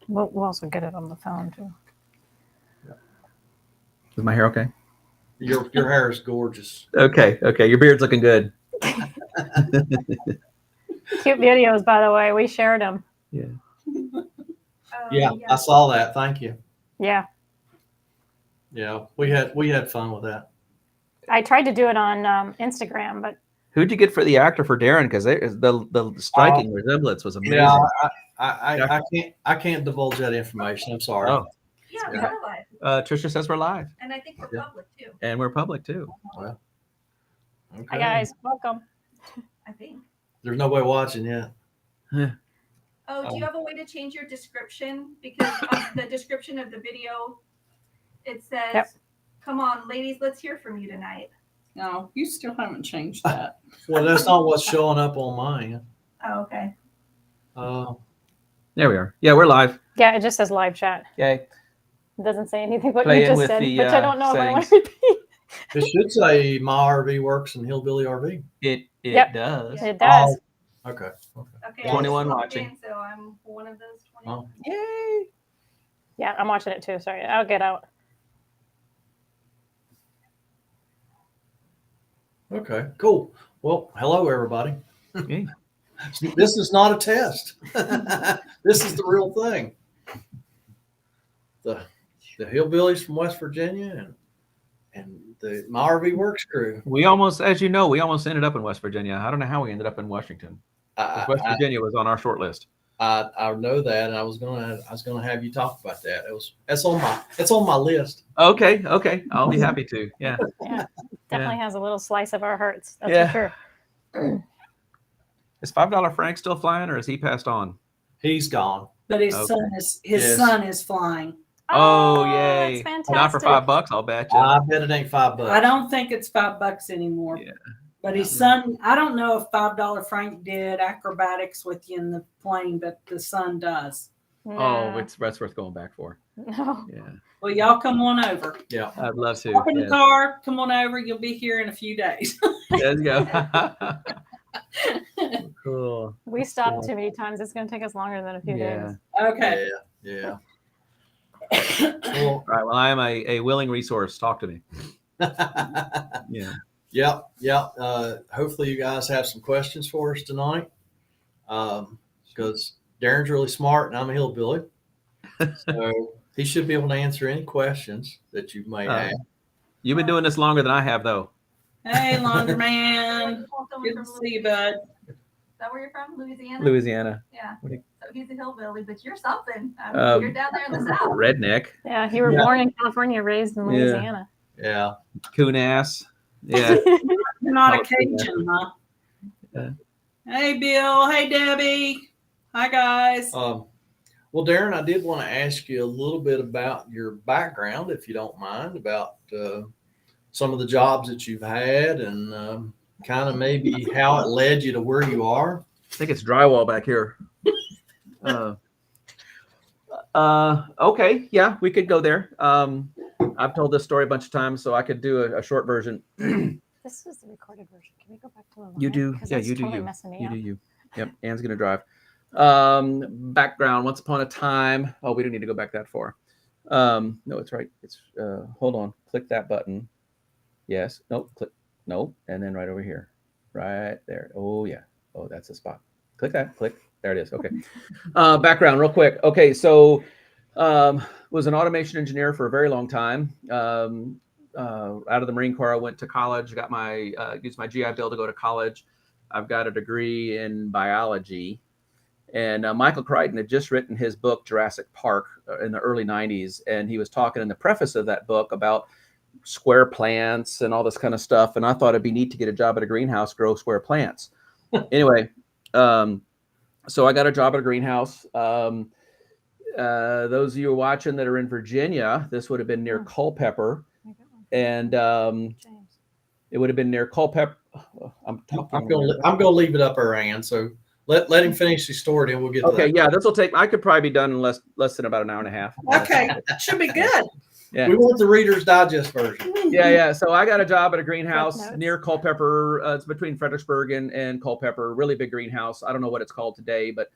We'll also get it on the phone too. Is my hair okay? Your hair is gorgeous. Okay. Your beard's looking good. Cute videos, by the way. We shared them. Yeah. Yeah, I saw that. Thank you. Yeah. Yeah, we had fun with that. I tried to do it on Instagram, but Who'd you get for the actor for Darren? Because the striking resemblance was amazing. Yeah, I can't divulge that information. I'm sorry. Oh. Yeah, we are live. Trisha says we're live. And I think we're public too. And we're public too. Well, okay. Hi guys, welcome. I think. There's nobody watching yet. Oh, do you have a way to change your description? Because of the description of the video, it says, "Come on, ladies, let's hear from you tonight." No, you still haven't changed that. Well, that's not what's showing up on mine. Oh, okay. There we are. Yeah, we're live. Yeah, it just says live chat. Yay. It doesn't say anything what Play you in just with said, the, which I don't know if I want to settings. repeat. It should say my RV works in Hillbilly RV. It Yep. does. It does. Okay. Okay. 21 I just watching. logged in, so I'm one of those 21. Oh. Yay. Yeah, I'm watching it too. Sorry, I'll get out. Okay. Cool. Well, hello everybody. Hey. This is not a test. This is the real thing. The Hillbillies from West Virginia and the my RV Works crew. We almost, as you know, we almost ended up in West Virginia. I don't know how we ended up in Washington. West Virginia was on our short list. I know that, and I was gonna have you talk about that. It's on my list. Okay. I'll be happy to. Yeah. Yeah, definitely has a little slice of our hearts. That's Yeah. for sure. Is $5 Frank still flying, or is he passed on? He's gone. But his Okay. son is flying. Oh, yay! That's fantastic. Not for $5, I'll bet you. I bet it ain't $5. I don't think it's $5 anymore. Yeah. But his son, I don't know if $5 Frank did acrobatics with you in the plane, but the son does. Oh, No. that's worth going back for. No. Yeah, Well, y'all come on over. Yeah. I'd love to. Hop in the Yeah. car, come on over. You'll be here in a few days. Let's go. Cool. We stopped too many times. It's going to take us longer than a few Yeah. days. Okay. Yeah. Well, All right. Well, I am a willing resource. Talk to me. Yeah. Yep. Hopefully you guys have some questions for us tonight. Because Darren's really smart and I'm a hillbilly. So he should be able to answer any questions that you may have. You've been doing this longer than I have, though. Hey, Laundryman. Someone Good from to see you, bud. Is that where you're from? Louisiana? Louisiana. Yeah. What do So he's a hillbilly, but you're something. I mean, Um, you're down there in the south. Redneck. Yeah, you were Yeah. born in California, raised in Yeah. Louisiana. Yeah. Coon ass. Yeah. You're not Oh, a Cajun, huh? Yeah. Hey, Bill. Hey, Debbie. Hi, guys. Well, Darren, I did want to ask you a little bit about your background, if you don't mind, about some of the jobs that you've had and kind of maybe how it led you to where you are. I think it's drywall back here. Okay. Yeah, we could go there. I've told this story a bunch of times, so I could do a short version. This is the recorded version. Can we go back to the live? You do. 'Cause Yeah, that's you do totally you. messing me You up. do you. Yep. Anne's going to drive. Background. Once upon a time. Oh, we don't need to go back that far. No, it's right. It's hold on. Click that button. Yes. Nope. Click. Nope. And then right over here. Right there. Oh, yeah. Oh, that's the spot. Click that. Click. There it is. Okay. Background real quick. Okay. So was an automation engineer for a very long time. Out of the Marine Corps, I went to college, got my used my GI Bill to go to college. I've got a degree in biology. And Michael Crichton had just written his book, Jurassic Park, in the early 90s. And he was talking in the preface of that book about square plants and all this kind of stuff. And I thought it'd be neat to get a job at a greenhouse, grow square plants. Anyway, so I got a job at a greenhouse. Those of you watching that are in Virginia, this would have been near Culpeper. And James. it would have been near Culpeper. I'm gonna leave it up her hand. So let him finish his story, and we'll get to Okay, that. yeah, this will take. I could probably be done in less than about an hour and a half. Okay. Should be good. Yeah. We want the Reader's Digest version. Yeah. So I got a job at a greenhouse Notes. near Culpeper. It's between Fredericksburg and Culpeper. Really big greenhouse. I don't know what it's called today, but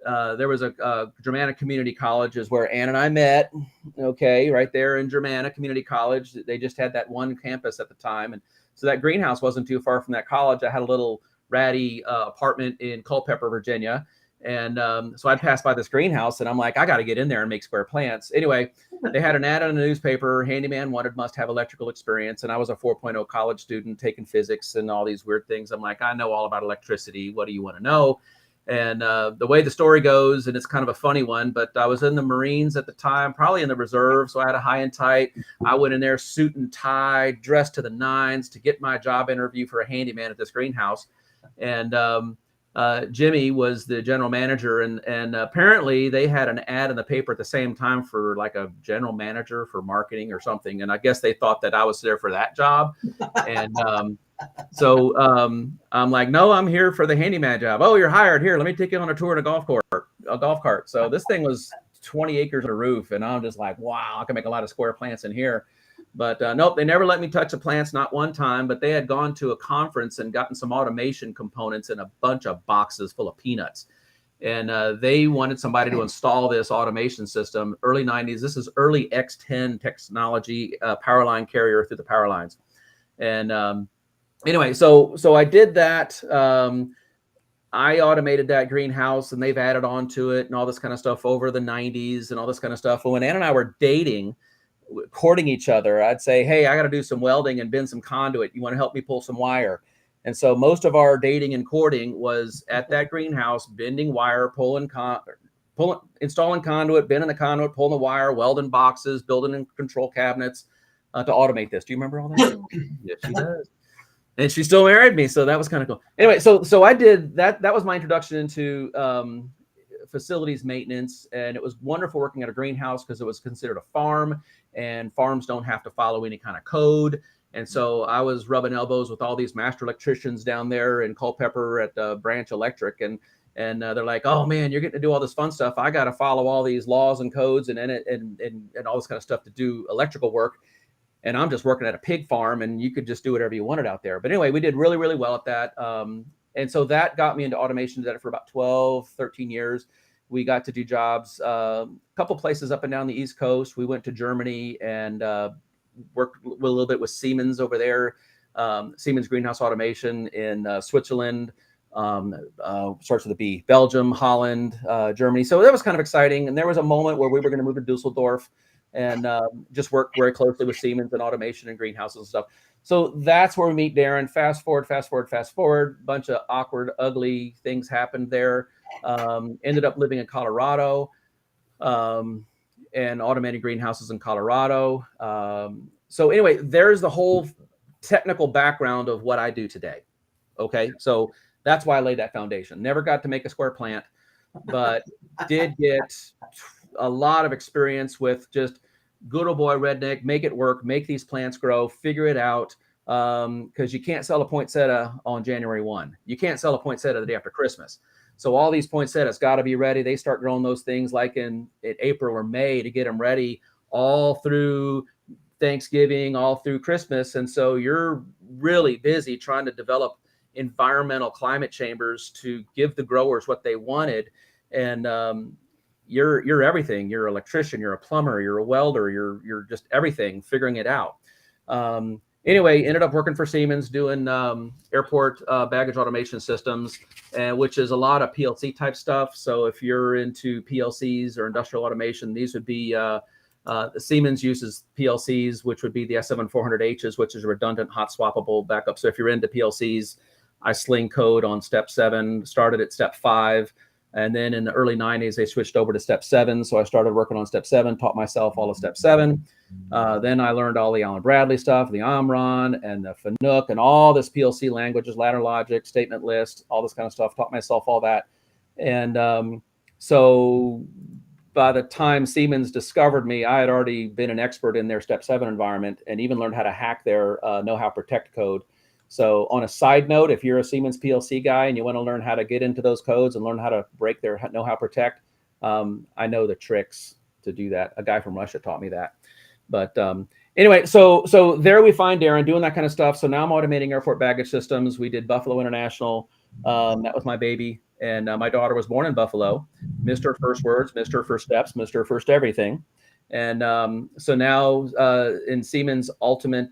there was a Germanna Community College is where Ann and I met. Okay, right there in Germanna Community College. They just had that one campus at the time, and so that greenhouse wasn't too far from that college. I had a little ratty apartment in Culpeper, Virginia. And so I'd pass by this greenhouse and I'm like, I got to get in there and make square plants. Anyway, they had an ad in a newspaper, handyman wanted, must have electrical experience. And I was a 4.0 college student taking physics and all these weird things. I'm like, I know all about electricity. What do you want to know? And the way the story goes, and it's kind of a funny one, but I was in the Marines at the time, probably in the reserve. So I had a high and tight. I went in there, suit and tie, dressed to the nines to get my job interview for a handyman at this greenhouse. And Jimmy was the general manager, and apparently they had an ad in the paper at the same time for like a general manager for marketing or something. And I guess they thought that I was there for that job. And so I'm like, no, I'm here for the handyman job. Oh, you're hired. Here, let me take you on a tour in a golf cart. So this thing was 20 acres of roof, and I'm just like, wow, I can make a lot of square plants in here. But nope, they never let me touch the plants, not one time. But they had gone to a conference and gotten some automation components in a bunch of boxes full of peanuts. And they wanted somebody to install this automation system. Early 90s. This is early X10 technology, power line carrier through the power lines. And anyway, so I did that. I automated that greenhouse, and they've added on to it and all this kind of stuff over the 90s and all this kind of stuff. But when Ann and I were courting each other, I'd say, hey, I got to do some welding and bend some conduit. You want to help me pull some wire? And so most of our dating and courting was at that greenhouse, bending wire, installing conduit, bending the conduit, pulling the wire, welding boxes, building and control cabinets to automate this. Do you remember all that? Yes, she does. And she still married me, so that was kind of cool. Anyway, so I did that. That was my introduction into facilities maintenance, and it was wonderful working at a greenhouse because it was considered a farm, and farms don't have to follow any kind of code. And so I was rubbing elbows with all these master electricians down there in Culpeper at Branch Electric, and they're like, oh man, you're getting to do all this fun stuff. I got to follow all these laws and codes and all this kind of stuff to do electrical work. And I'm just working at a pig farm, and you could just do whatever you wanted out there. But anyway, we did really, really well at that. And so that got me into automation. Did it for about 12, 13 years. We got to do jobs, a couple places up and down the East Coast. We went to Germany and worked a little bit with Siemens over there, Siemens Greenhouse Automation in Switzerland, starts with a B, Belgium, Holland, Germany. So that was kind of exciting. And there was a moment where we were going to move to Dusseldorf and just work very closely with Siemens and automation and greenhouses and stuff. So that's where we meet Darren. Fast forward, bunch of awkward, ugly things happened there. Ended up living in Colorado and automating greenhouses in Colorado. So anyway, there's the whole technical background of what I do today. Okay, so that's why I laid that foundation. Never got to make a square plant, but did get a lot of experience with just good old boy redneck, make it work, make these plants grow, figure it out. Because you can't sell a poinsettia on January 1. You can't sell a poinsettia the day after Christmas. So all these poinsettias got to be ready. They start growing those things like in April or May to get them ready all through Thanksgiving, all through Christmas. And so you're really busy trying to develop environmental climate chambers to give the growers what they wanted. And you're everything. You're an electrician, you're a plumber, you're a welder, you're just everything, figuring it out. Anyway, ended up working for Siemens doing airport baggage automation systems, which is a lot of PLC type stuff. So if you're into PLCs or industrial automation, these would be Siemens uses PLCs, which would be the S7400Hs, which is a redundant hot swappable backup. So if you're into PLCs, I sling code on step 7, started at step 5. And then in the early 90s, they switched over to step 7. So I started working on step 7, taught myself all of step 7. Then I learned all the Allen Bradley stuff, the Omron and the Fanuc and all this PLC languages, ladder logic, statement list, all this kind of stuff, taught myself all that. And so by the time Siemens discovered me, I had already been an expert in their step 7 environment and even learned how to hack their know-how protect code. So on a side note, if you're a Siemens PLC guy and you want to learn how to get into those codes and learn how to break their know-how protect, I know the tricks to do that. A guy from Russia taught me that. But anyway, so there we find Darren doing that kind of stuff. So now I'm automating airport baggage systems. We did Buffalo International. That was my baby. And my daughter was born in Buffalo. Mr. First Words, Mr. First Steps, Mr. First Everything. And so now in Siemens' ultimate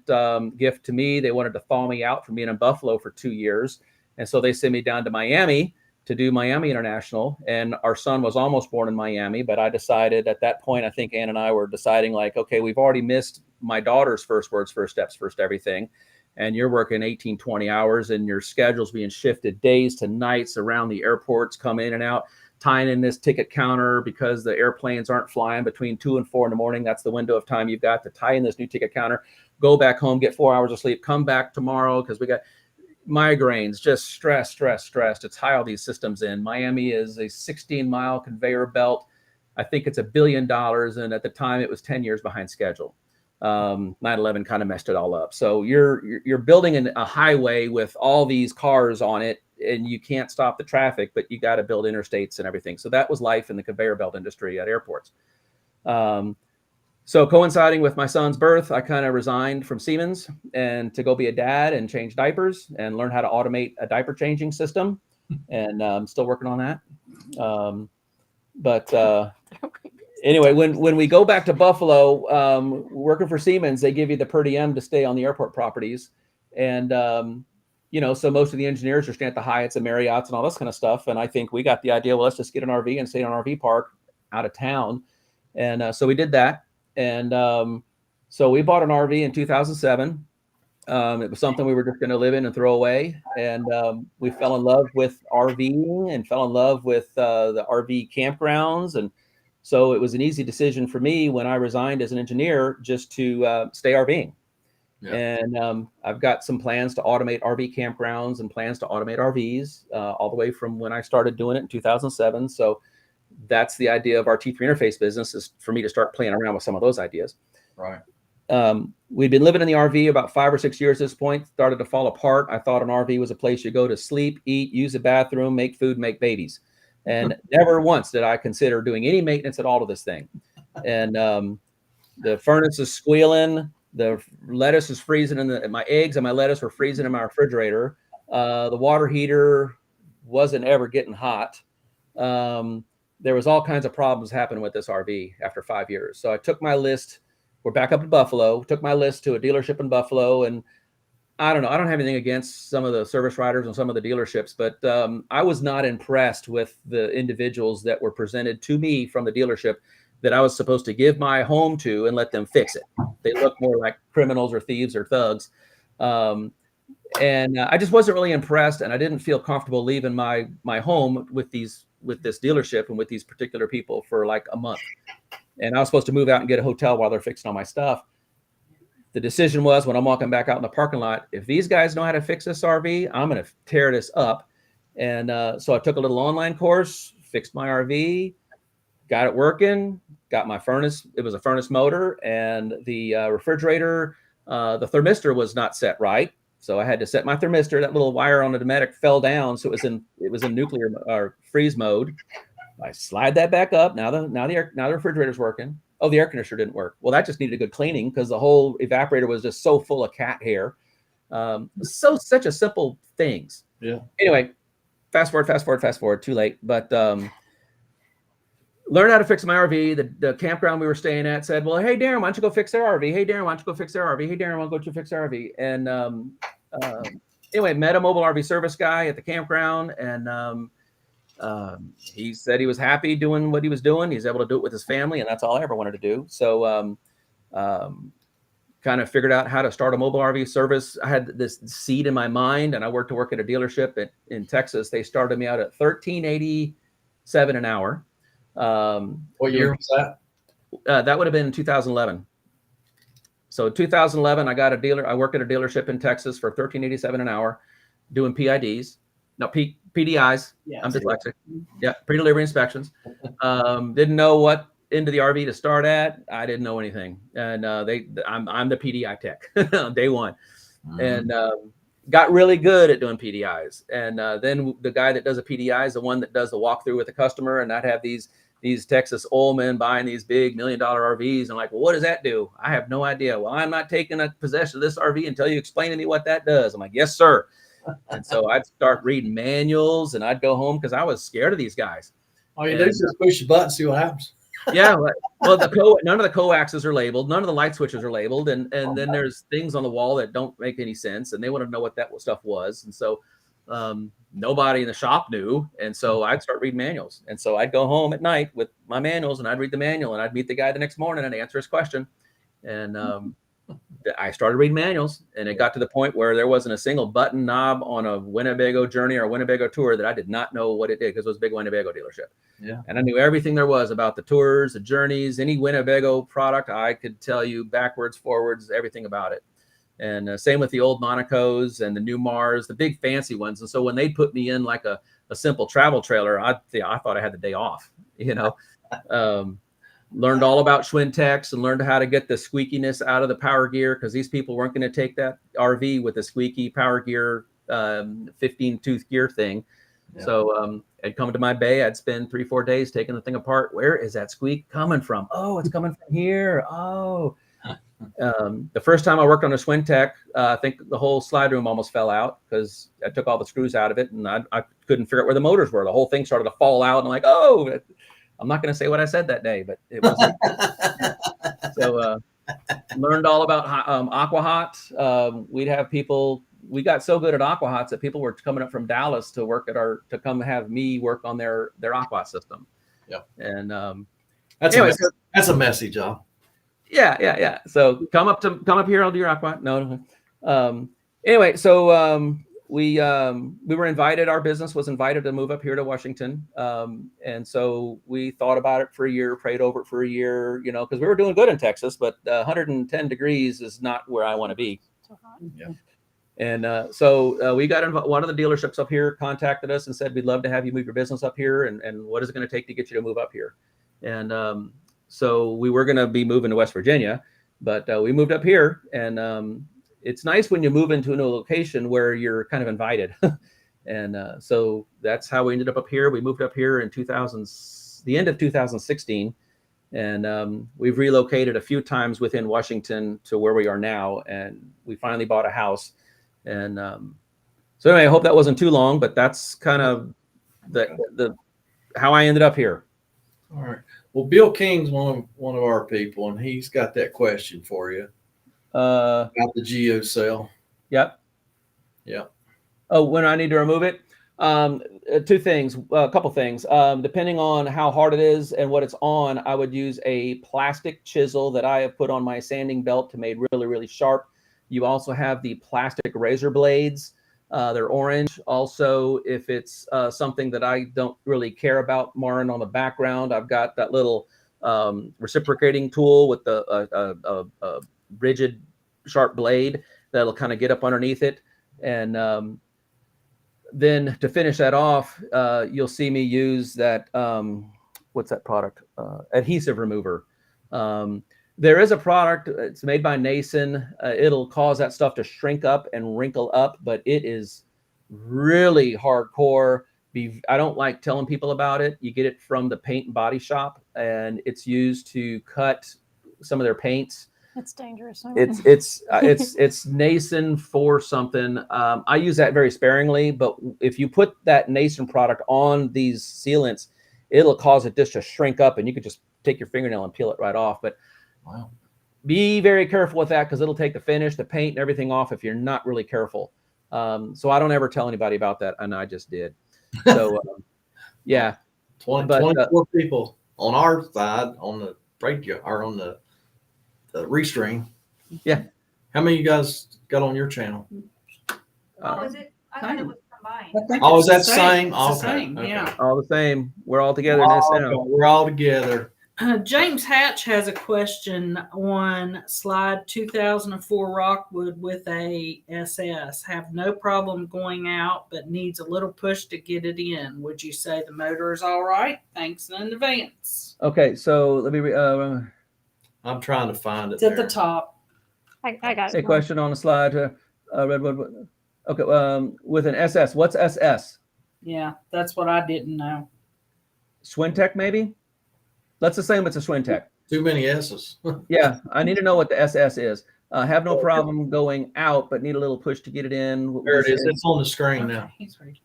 gift to me, they wanted to thaw me out from being in Buffalo for 2 years. And so they sent me down to Miami to do Miami International. And our son was almost born in Miami, but I decided at that point, I think Ann and I were deciding like, okay, we've already missed my daughter's First Words, First Steps, First Everything. And you're working 18, 20 hours and your schedule's being shifted days to nights around the airports, come in and out, tying in this ticket counter because the airplanes aren't flying between 2 and 4 in the morning. That's the window of time you've got to tie in this new ticket counter, go back home, get 4 hours of sleep, come back tomorrow because we got migraines, just stress to tie all these systems in. Miami is a 16-mile conveyor belt. I think it's $1 billion. And at the time it was 10 years behind schedule. 9/11 kind of messed it all up. So you're building a highway with all these cars on it and you can't stop the traffic, but you got to build interstates and everything. So that was life in the conveyor belt industry at airports. So coinciding with my son's birth, I kind of resigned from Siemens and to go be a dad and change diapers and learn how to automate a diaper changing system. And I'm still working on that. Anyway, when we go back to Buffalo, working for Siemens, they give you the per diem to stay on the airport properties. And, so most of the engineers are staying at the Hyatts and Marriotts and all this kind of stuff. And I think we got the idea, well, let's just get an RV and stay in an RV park out of town. And so we did that. And so we bought an RV in 2007. It was something we were just going to live in and throw away. And we fell in love with RVing and fell in love with the RV campgrounds. And so it was an easy decision for me when I resigned as an engineer just to stay RVing. Yeah. And I've got some plans to automate RV campgrounds and plans to automate RVs all the way from when I started doing it in 2007. So that's the idea of our T3 interface business, is for me to start playing around with some of those ideas. Right. We'd been living in the RV about 5 or 6 years at this point, started to fall apart. I thought an RV was a place you go to sleep, eat, use a bathroom, make food, make babies. And never once did I consider doing any maintenance at all to this thing. And the furnace is squealing. The lettuce is freezing my eggs and my lettuce were freezing in my refrigerator. The water heater wasn't ever getting hot. There was all kinds of problems happening with this RV after 5 years. So I took my list. We're back up in Buffalo, took my list to a dealership in Buffalo. And I don't know, I don't have anything against some of the service writers and some of the dealerships, but I was not impressed with the individuals that were presented to me from the dealership that I was supposed to give my home to and let them fix it. They looked more like criminals or thieves or thugs. And I just wasn't really impressed, and I didn't feel comfortable leaving my home with this dealership and with these particular people for like a month. And I was supposed to move out and get a hotel while they're fixing all my stuff. The decision was, when I'm walking back out in the parking lot, if these guys know how to fix this RV, I'm going to tear this up. And so I took a little online course, fixed my RV, got it working, got my furnace. It was a furnace motor, and the refrigerator, the thermistor was not set right. So I had to set my thermistor. That little wire on the Dometic fell down, so it was in nuclear or freeze mode. I slide that back up. Now the refrigerator's working. Oh, the air conditioner didn't work. Well, that just needed a good cleaning because the whole evaporator was just so full of cat hair. Such a simple things. Yeah. Anyway, fast forward. Too late. But learned how to fix my RV. The campground we were staying at said, well, hey, Darren, why don't you go fix their RV? Hey, Darren, why don't you go fix their RV? Hey, Darren, why don't you fix their RV? And anyway, met a mobile RV service guy at the campground, and he said he was happy doing what he was doing. He's able to do it with his family, and that's all I ever wanted to do. So kind of figured out how to start a mobile RV service. I had this seed in my mind, and I worked at a dealership in Texas. They started me out at $13.87 an hour. What year was that? That would have been in 2011. So 2011, I worked at a dealership in Texas for $13.87 an hour, doing PIDs. No, PDIs. Yeah, I'm dyslexic. Yeah, pre-delivery inspections. Didn't know what end of the RV to start at. I didn't know anything, and I'm the PDI tech on day one, and got really good at doing PDIs. And then the guy that does a PDI is the one that does the walkthrough with the customer, and I'd have these Texas oil men buying these big $1 million RVs, and like, well, what does that do? I have no idea. Well, I'm not taking a possession of this RV until you explain to me what that does. I'm like, yes, sir. And so I'd start reading manuals, and I'd go home because I was scared of these guys. All you do is just push the button, see what happens. Yeah, well, none of the coaxes are labeled, none of the light switches are labeled, and then there's things on the wall that don't make any sense, and they want to know what that stuff was, and so nobody in the shop knew, and so I'd start reading manuals, and so I'd go home at night with my manuals, and I'd read the manual, and I'd meet the guy the next morning and answer his question, and I started reading manuals, and it got to the point where there wasn't a single button knob on a Winnebago journey or a Winnebago tour that I did not know what it did, because it was a big Winnebago dealership. Yeah. And I knew everything there was about the tours, the journeys, any Winnebago product. I could tell you backwards, forwards, everything about it. And same with the old Monacos and the new Mars, the big fancy ones. And so when they put me in like a simple travel trailer, I thought I had the day off, you know. Learned all about Schwintex and learned how to get the squeakiness out of the power gear, because these people weren't going to take that RV with the squeaky power gear 15-tooth gear thing. Yeah. So I'd come to my bay. I'd spend 3-4 days taking the thing apart. Where is that squeak coming from? Oh, it's coming from here. Oh. The first time I worked on a Schwintex, I think the whole slide room almost fell out because I took all the screws out of it, and I couldn't figure out where the motors were. The whole thing started to fall out, and I'm like, oh. I'm not going to say what I said that day, but it was so learned all about Aqua Hot. We'd have people. We got so good at Aqua Hots that people were coming up from Dallas to work to come have me work on their Aqua system. Yeah, and that's a messy job. Yeah. So come up here. I'll do your Aqua. No. Anyway, so we were invited. Our business was invited to move up here to Washington, and so we thought about it for a year, prayed over it for a year, you know, because we were doing good in Texas, but 110 degrees is not where I want to be. So hot. Yeah. And so we got one of the dealerships up here contacted us and said, we'd love to have you move your business up here, and what is it going to take to get you to move up here? And so we were going to be moving to West Virginia, but we moved up here, and it's nice when you move into a new location where you're kind of invited. And so that's how we ended up here. We moved up here in the end of 2016. And we've relocated a few times within Washington to where we are now. And we finally bought a house. And so anyway, I hope that wasn't too long, but that's kind of the how I ended up here. All right. Well, Bill King's one of our people, and he's got that question for you. About the Geo cell. Yep. Oh, when I need to remove it? Two things, a couple things. Depending on how hard it is and what it's on, I would use a plastic chisel that I have put on my sanding belt to make really, really sharp. You also have the plastic razor blades. They're orange. Also, if it's something that I don't really care about marring on the background, I've got that little reciprocating tool with the rigid sharp blade that'll kind of get up underneath it. And then to finish that off, you'll see me use that, what's that product? Adhesive remover. There is a product, it's made by Nason. It'll cause that stuff to shrink up and wrinkle up, but it is really hardcore. I don't like telling people about it. You get it from the paint and body shop, and it's used to cut some of their paints. It's dangerous. It's Nason for something. I use that very sparingly, but if you put that Nason product on these sealants, it'll cause it just to shrink up, and you could just take your fingernail and peel it right off. But wow, be very careful with that, because it'll take the finish, the paint, and everything off if you're not really careful. So I don't ever tell anybody about that, and I just did. So yeah, 24 people on our side on the radio or on the restream. Yeah. How many of you guys got on your channel? Oh, is it? I thought it was combined. Oh, is that the same? It's the same, yeah. All the same. We're all together in this now. We're all together. James Hatch has a question on slide 2004 Rockwood with a SS. Have no problem going out, but needs a little push to get it in. Would you say the motor is all right? Thanks in advance. Okay, so let me. I'm trying to find it. It's at the top. I got A it. question on the slide. Redwood. Okay, with an SS. What's SS? Yeah, that's what I didn't know. Schwintex, maybe? Let's assume it's a Schwintex. Too many S's. Yeah, I need to know what the SS is. Have no problem going out, but need a little push to get it in. What would There you it is. say? It's on the screen now. Okay, he's ready.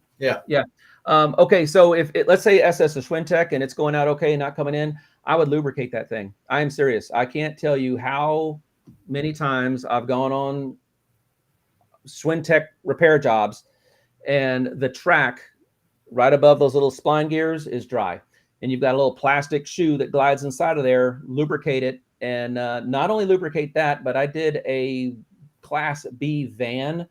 Okay, so if it, let's say SS is Schwintech and it's going out okay and not coming in, I would lubricate that thing. I am serious. I can't tell you how many times I've gone on Schwintech repair jobs and the track right above those little spline gears is dry. And you've got a little plastic shoe that glides inside of there, lubricate it. And not only lubricate that, but I did a Class B van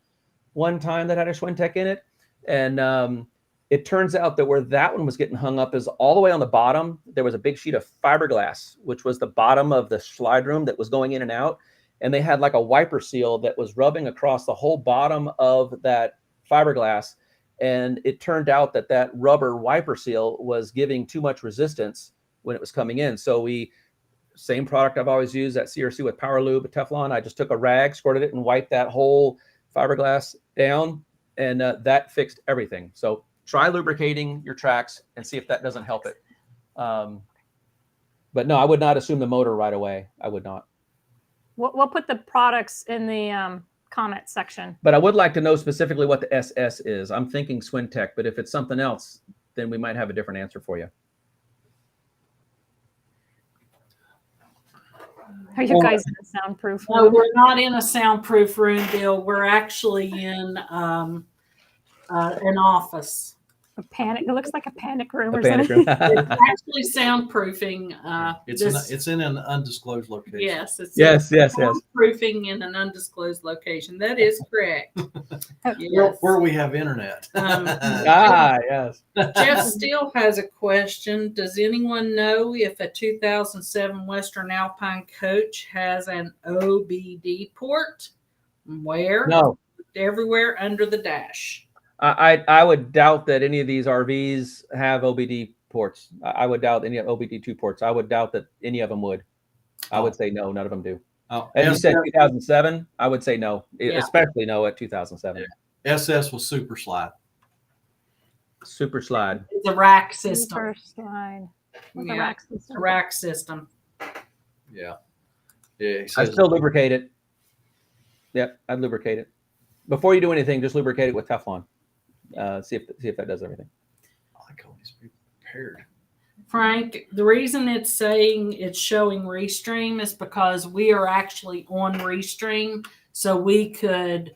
one time that had a Schwintech in it. And it turns out that where that one was getting hung up is all the way on the bottom. There was a big sheet of fiberglass, which was the bottom of the slide room that was going in and out. And they had like a wiper seal that was rubbing across the whole bottom of that fiberglass. And it turned out that that rubber wiper seal was giving too much resistance when it was coming in. So same product I've always used at CRC with Power Lube, Teflon. I just took a rag, squirted it, and wiped that whole fiberglass down, and that fixed everything. So try lubricating your tracks and see if that doesn't help it. But no, I would not assume the motor right away. I would not. We'll put the products in the comment section. But I would like to know specifically what the SS is. I'm thinking Schwintech, but if it's something else, then we might have a different answer for you. Are you guys in a soundproof No, room? we're not in a soundproof room, Bill. We're actually in an office. A panic. It looks like a panic room A or panic something. room. It's actually soundproofing. It's in an undisclosed location. Yes, it's Yes. soundproofing in an undisclosed location. That is correct. Yes. Where we have internet. Yes. Jeff Steele has a question. Does anyone know if a 2007 Western Alpine coach has an OBD port? Where? No. Everywhere under the dash. I would doubt that any of these RVs have OBD ports. I would doubt any OBD2 ports. I would doubt that any of them would. I would say no, none of them do. Oh, And you said 2007, I would say no, Yeah. especially no at 2007. SS was Super Slide. Super slide. It's a rack system. Super slide. What's a Yeah, rack it's system? a rack system. Yeah. Yeah. He I says, still lubricate it. Yep, I'd lubricate it. Before you do anything, just lubricate it with Teflon. See if that does everything. I like all these people prepared. Frank, the reason it's saying it's showing Restream is because we are actually on Restream, so we could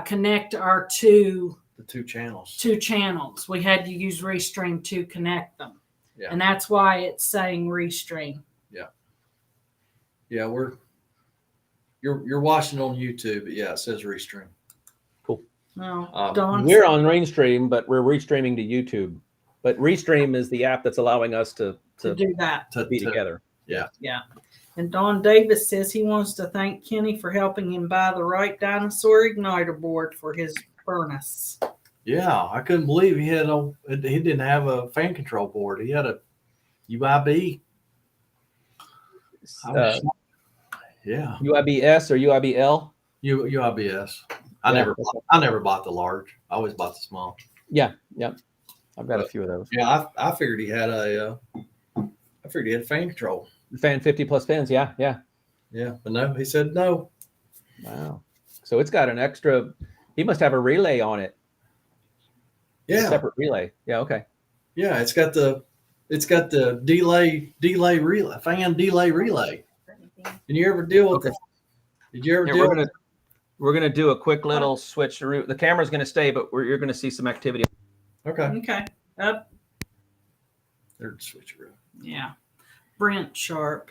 connect our The two channels. two channels. We had to use Restream to connect them, Yeah. and that's why it's saying Restream. Yeah, you're watching on YouTube, but yeah, it says Restream. No, Dawn. We're on Restream, but we're restreaming to YouTube. But Restream is the app that's allowing us to do that. be together. Yeah. And Don Davis says he wants to thank Kenny for helping him buy the right dinosaur igniter board for his furnace. Yeah, I couldn't believe he didn't have a fan control board. He had a UIB. Yeah, UIBS or UIBL? UIBS. Yeah. I never bought the large. I always bought the small. Yeah. I've got a few of those. Yeah, I figured he had a fan control. Fan 50 plus pins. Yeah. Yeah, but no, he said no. Wow. So it's got an extra. He must have a relay on it. A Yeah, separate relay. Yeah. Okay. yeah, it's got the delay relay, fan delay relay. And you ever deal with Okay. Did you ever Here, deal with we're gonna do a quick little switch. The camera's gonna stay, but you're gonna see some activity. Okay. Okay. Up. There's the switcheroo. Yeah. Brent Sharp,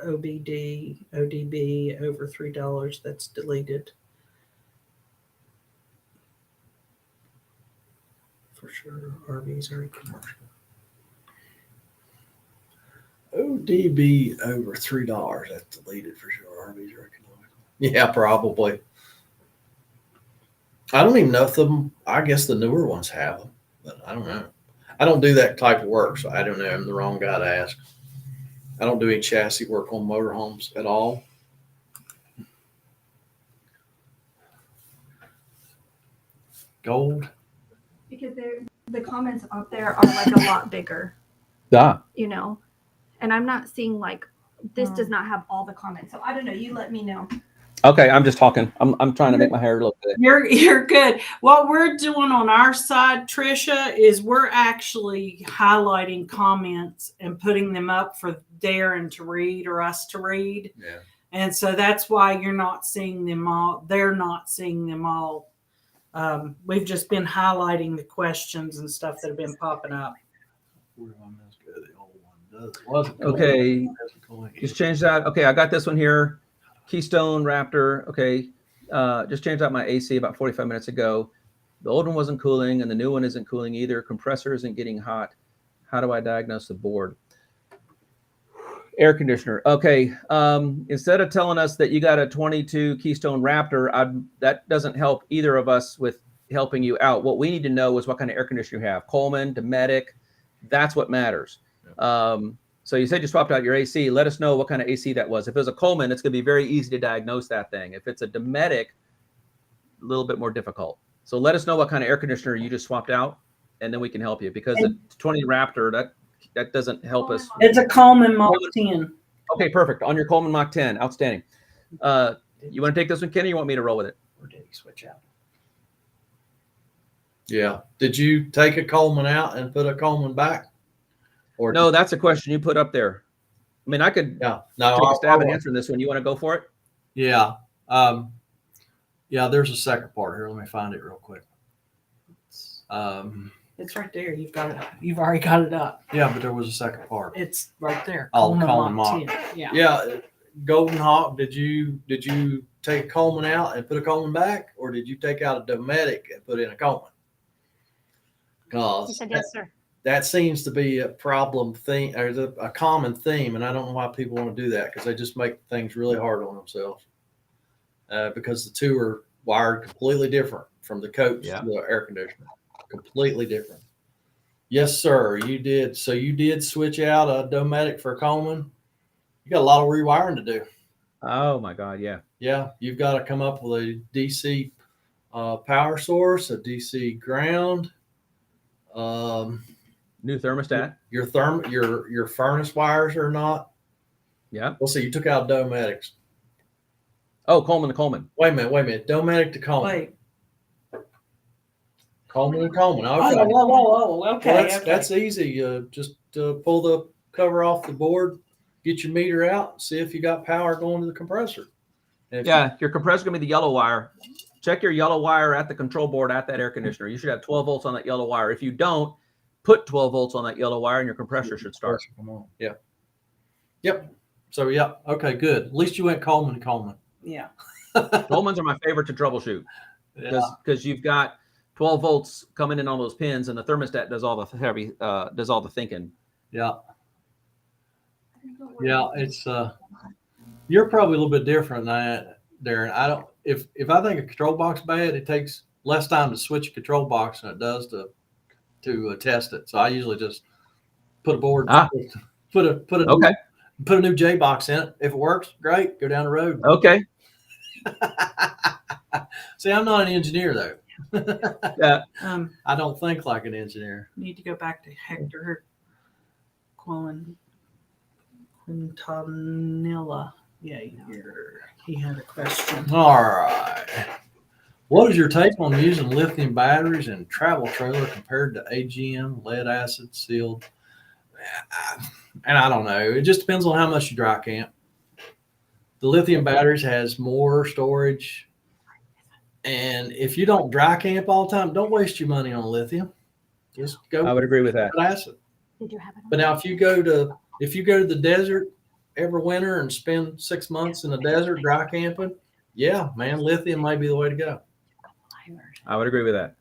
ODB over $3. That's deleted. For sure, RVs are commercial. ODB over $3. That's deleted for sure. RVs are economical. Yeah, probably. I don't even know if I guess the newer ones have them, but I don't know. I don't do that type of work, so I don't know. I'm the wrong guy to ask. I don't do any chassis work on motorhomes at all. Gold. Because the comments up there are like a lot bigger, Yeah. and I'm not seeing like this does not have all the comments. So I don't know. You let me know. Okay, I'm just talking. I'm trying to make my hair look good. You're good. What we're doing on our side, Trisha, is we're actually highlighting comments and putting them up for Darren to read or us to read. Yeah. And so that's why you're not seeing them all. They're not seeing them all. We've just been highlighting the questions and stuff that have been popping up. Okay, just change that. Okay, I got this one here. Keystone Raptor. Okay, just changed out my AC about 45 minutes ago. The old one wasn't cooling and the new one isn't cooling either. Compressor isn't getting hot. How do I diagnose the board? Air conditioner. Okay, instead of telling us that you got a 22 Keystone Raptor, that doesn't help either of us with helping you out. What we need to know is what kind of air conditioner you have. Coleman, Dometic, that's what matters. So you said you swapped out your AC. Let us know what kind of AC that was. If it was a Coleman, it's going to be very easy to diagnose that thing. If it's a Dometic, a little bit more difficult. So let us know what kind of air conditioner you just swapped out, and then we can help you. Because the 20 Raptor, that doesn't help us. It's a Coleman Mach 10. Okay, perfect. On your Coleman Mach 10, outstanding. You want to take this one, Kenny? Or you want me to roll with it? Or did he switch out? Yeah. Did you take a Coleman out and put a Coleman back? Or no, that's a question you put up there. I mean, I could no, take a stab at answering this one. You want to go for it? Yeah. Yeah, there's a second part here. Let me find it real quick. It's right there. You've got it. You've already got it up. Yeah, but there was a second part. It's right there. Oh, Coleman Mach. 10. Yeah. Yeah. Golden Hawk, did you take a Coleman out and put a Coleman back, or did you take out a Dometic and put in a Coleman? He said yes, sir. That seems to be a problem thing, or a common theme, and I don't know why people want to do that, because they just make things really hard on themselves. Because the two are wired completely different from the coach to the air conditioner, completely different. Yes, sir, you did. So you did switch out a Dometic for a Coleman. You got a lot of rewiring to do. Oh my God, yeah. Yeah, you've got to come up with a DC power source, a DC ground. New thermostat. Your furnace wires are not. Yeah. Well, so you took out Dometics. Oh, Coleman to Coleman. Wait a minute. Dometic to Coleman. Wait. Coleman to Coleman. Okay. Oh, okay. Well, that's easy. Just pull the cover off the board, get your meter out, see if you got power going to the compressor. Your compressor's gonna be the yellow wire. Check your yellow wire at the control board at that air conditioner. You should have 12 volts on that yellow wire. If you don't, put 12 volts on that yellow wire and your compressor should start. Come on. Yeah. Yep. So, yeah. Okay, good. At least you went Coleman to Coleman. Yeah. Colemans are my favorite to troubleshoot because you've got 12 volts coming in on those pins, and the thermostat does all the thinking. Yeah. Yeah, it's you're probably a little bit different than that, Darren. I don't if I think a control box bad, it takes less time to switch a control box than it does to test it. So I usually just put a board, put a new J box in it. If it works, great. Go down the road. Okay. See, I'm not an engineer though. Yeah. I don't think like an engineer. Need to go back to Hector Quintanilla. Yeah, he had a question. All right. What is your take on using lithium batteries in travel trailer compared to AGM, lead acid sealed? And I don't know. It just depends on how much you dry camp. The lithium batteries has more storage. And if you don't dry camp all the time, don't waste your money on lithium. Just go. I would agree with that. Acid. Did you have it? But now if you go to the desert every winter and spend 6 months in the desert dry camping, yeah, man, lithium might be the way to go. I would agree with that.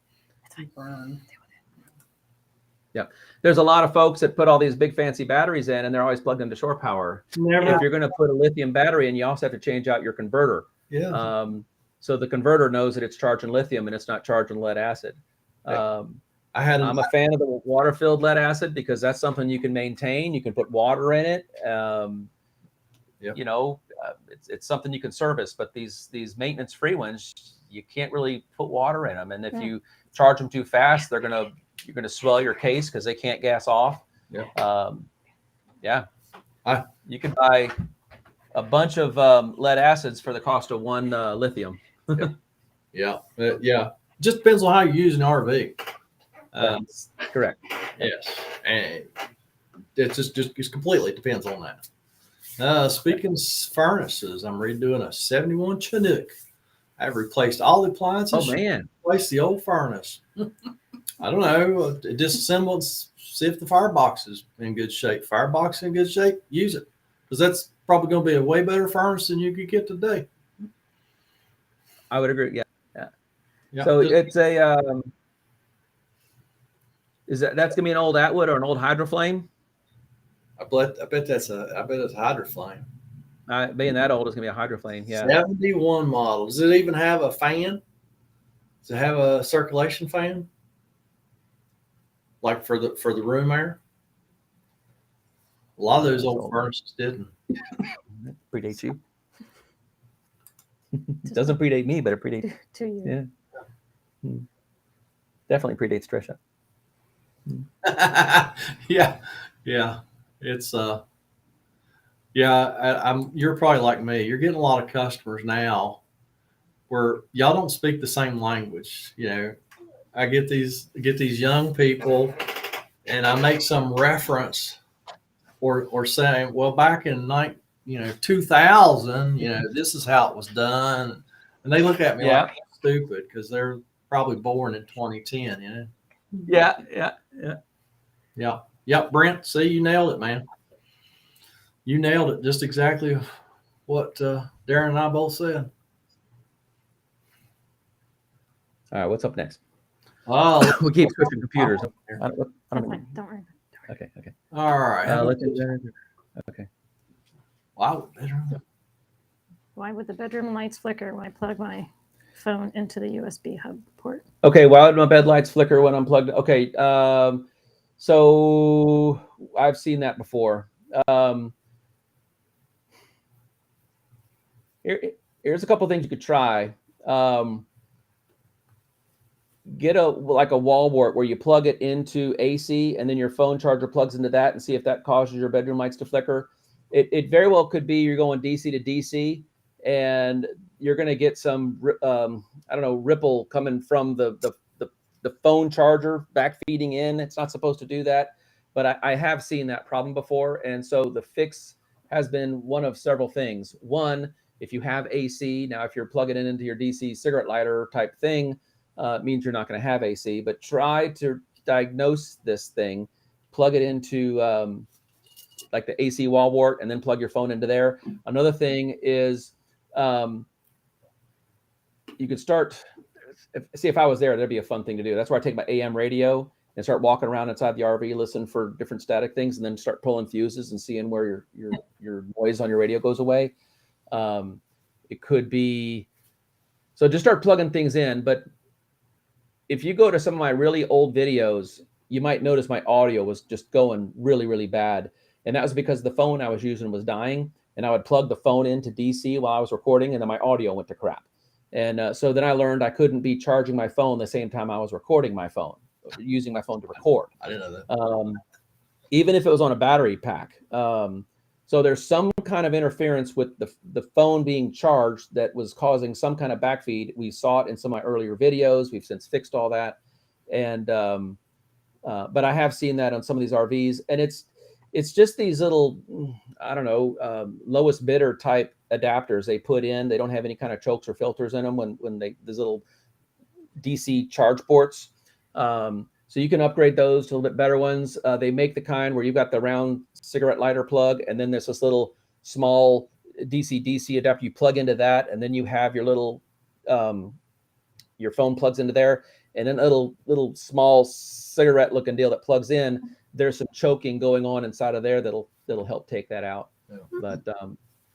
Yeah. There's a lot of folks that put all these big fancy batteries in and they're always plugged into shore power. If you're going to put a lithium battery in, you also have to change out your converter. Yeah. So the converter knows that it's charging lithium and it's not charging lead acid. I'm a fan of the water-filled lead acid because that's something you can maintain. You can put water in it. You know, it's something you can service, but these maintenance-free ones, you can't really put water in them. And if you charge them too fast, you're gonna swell your case because they can't gas off. Yeah. You can buy a bunch of lead acids for the cost of one lithium. Yeah. Yeah. Just depends on how you use an RV. That's correct. Yes. And it just completely depends on that. Speaking of furnaces, I'm redoing a 71 Chinook. I've replaced all the appliances. Oh man. Replaced the old furnace. I don't know. Disassembled, see if the firebox is in good shape. Firebox in good shape, use it. Because that's probably going to be a way better furnace than you could get today. I would agree. Yeah. Yeah. So it's a that's gonna be an old Atwood or an old Hydroflame? I bet it's a Hydroflame. Being that old, it's gonna be a Hydroflame. Yeah. 71 model. Does it even have a fan? Does it have a circulation fan? Like for the room air? A lot of those old furnaces didn't. Predates you. It doesn't predate me, but it predates. 2 years. Yeah. Definitely predates Trisha. Yeah. It's you're probably like me. You're getting a lot of customers now where y'all don't speak the same language. You know, I get these young people and I make some reference or saying, well, back in 2000, this is how it was done. And they look at me like I'm stupid because they're probably born in 2010, Yeah. Yep, Brent, see, you nailed it, man. You nailed it. Just exactly what Darren and I both said. All right, what's up next? Oh, We keep switching computers. I That's don't fine. Don't worry. Okay. all right. Okay. Wow, better. Why would the bedroom lights flicker when I plug my phone into the USB hub port? Okay. Why would my bed lights flicker when I'm plugged? Okay. So I've seen that before. Here's a couple things you could try. Get a wall wart where you plug it into AC and then your phone charger plugs into that and see if that causes your bedroom lights to flicker. It very well could be you're going DC to DC and you're going to get some ripple coming from the phone charger back feeding in. It's not supposed to do that, but I have seen that problem before. And so the fix has been one of several things. One, if you have AC, now if you're plugging it into your DC cigarette lighter type thing, means you're not going to have AC, but try to diagnose this thing, plug it into like the AC wall wart and then plug your phone into there. Another thing is you could start, see if I was there, that'd be a fun thing to do. That's where I take my AM radio and start walking around inside the RV, listen for different static things, and then start pulling fuses and seeing where your noise on your radio goes away. It could be, so just start plugging things in. But if you go to some of my really old videos, you might notice my audio was just going really, really bad. And that was because the phone I was using was dying, and I would plug the phone into DC while I was recording, and then my audio went to crap. And so then I learned I couldn't be charging my phone the same time I was recording my phone, using my phone to record. I didn't know that. Even if it was on a battery pack. So there's some kind of interference with the phone being charged that was causing some kind of backfeed. We saw it in some of my earlier videos. We've since fixed all that. And but I have seen that on some of these RVs. And it's just these little, I don't know, lowest bidder type adapters they put in. They don't have any kind of chokes or filters in them when these little DC charge ports. So you can upgrade those to a little bit better ones. They make the kind where you've got the round cigarette lighter plug, and then there's this little small DC adapter. You plug into that, and then you have your little, your phone plugs into there, and then a little small cigarette looking deal that plugs in. There's some choking going on inside of there that'll help take that out. Yeah.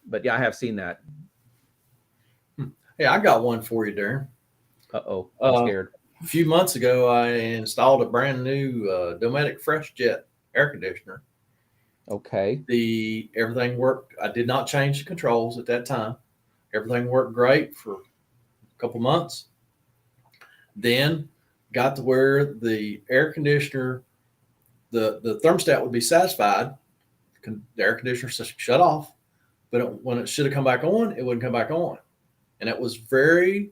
But yeah, I have seen that. Hey, I got one for you, Darren. Uh-oh, I'm scared. A few months ago, I installed a brand new Dometic FreshJet air conditioner. Okay. Everything worked. I did not change the controls at that time. Everything worked great for a couple months. Then got to where the air conditioner, the thermostat would be satisfied. The air conditioner shut off. but when it should have come back on, it wouldn't come back on. And it was very,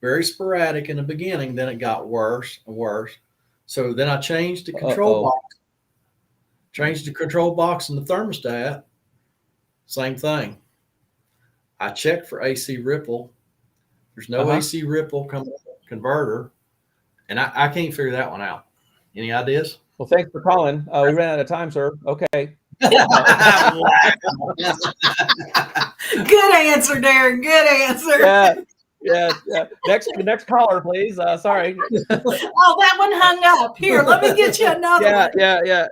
very sporadic in the beginning. Then it got worse and worse. So then I changed the control box, changed the control box and the thermostat. Same thing. I checked for AC ripple. There's no AC ripple coming from the converter. And I can't figure that one out. Any ideas? Well, thanks for calling. We ran out of time, sir. Okay. Good answer, Darren. Good answer. Yeah. The next caller, please. Sorry. Oh, that one hung up. Here, let me get you another one. Yeah.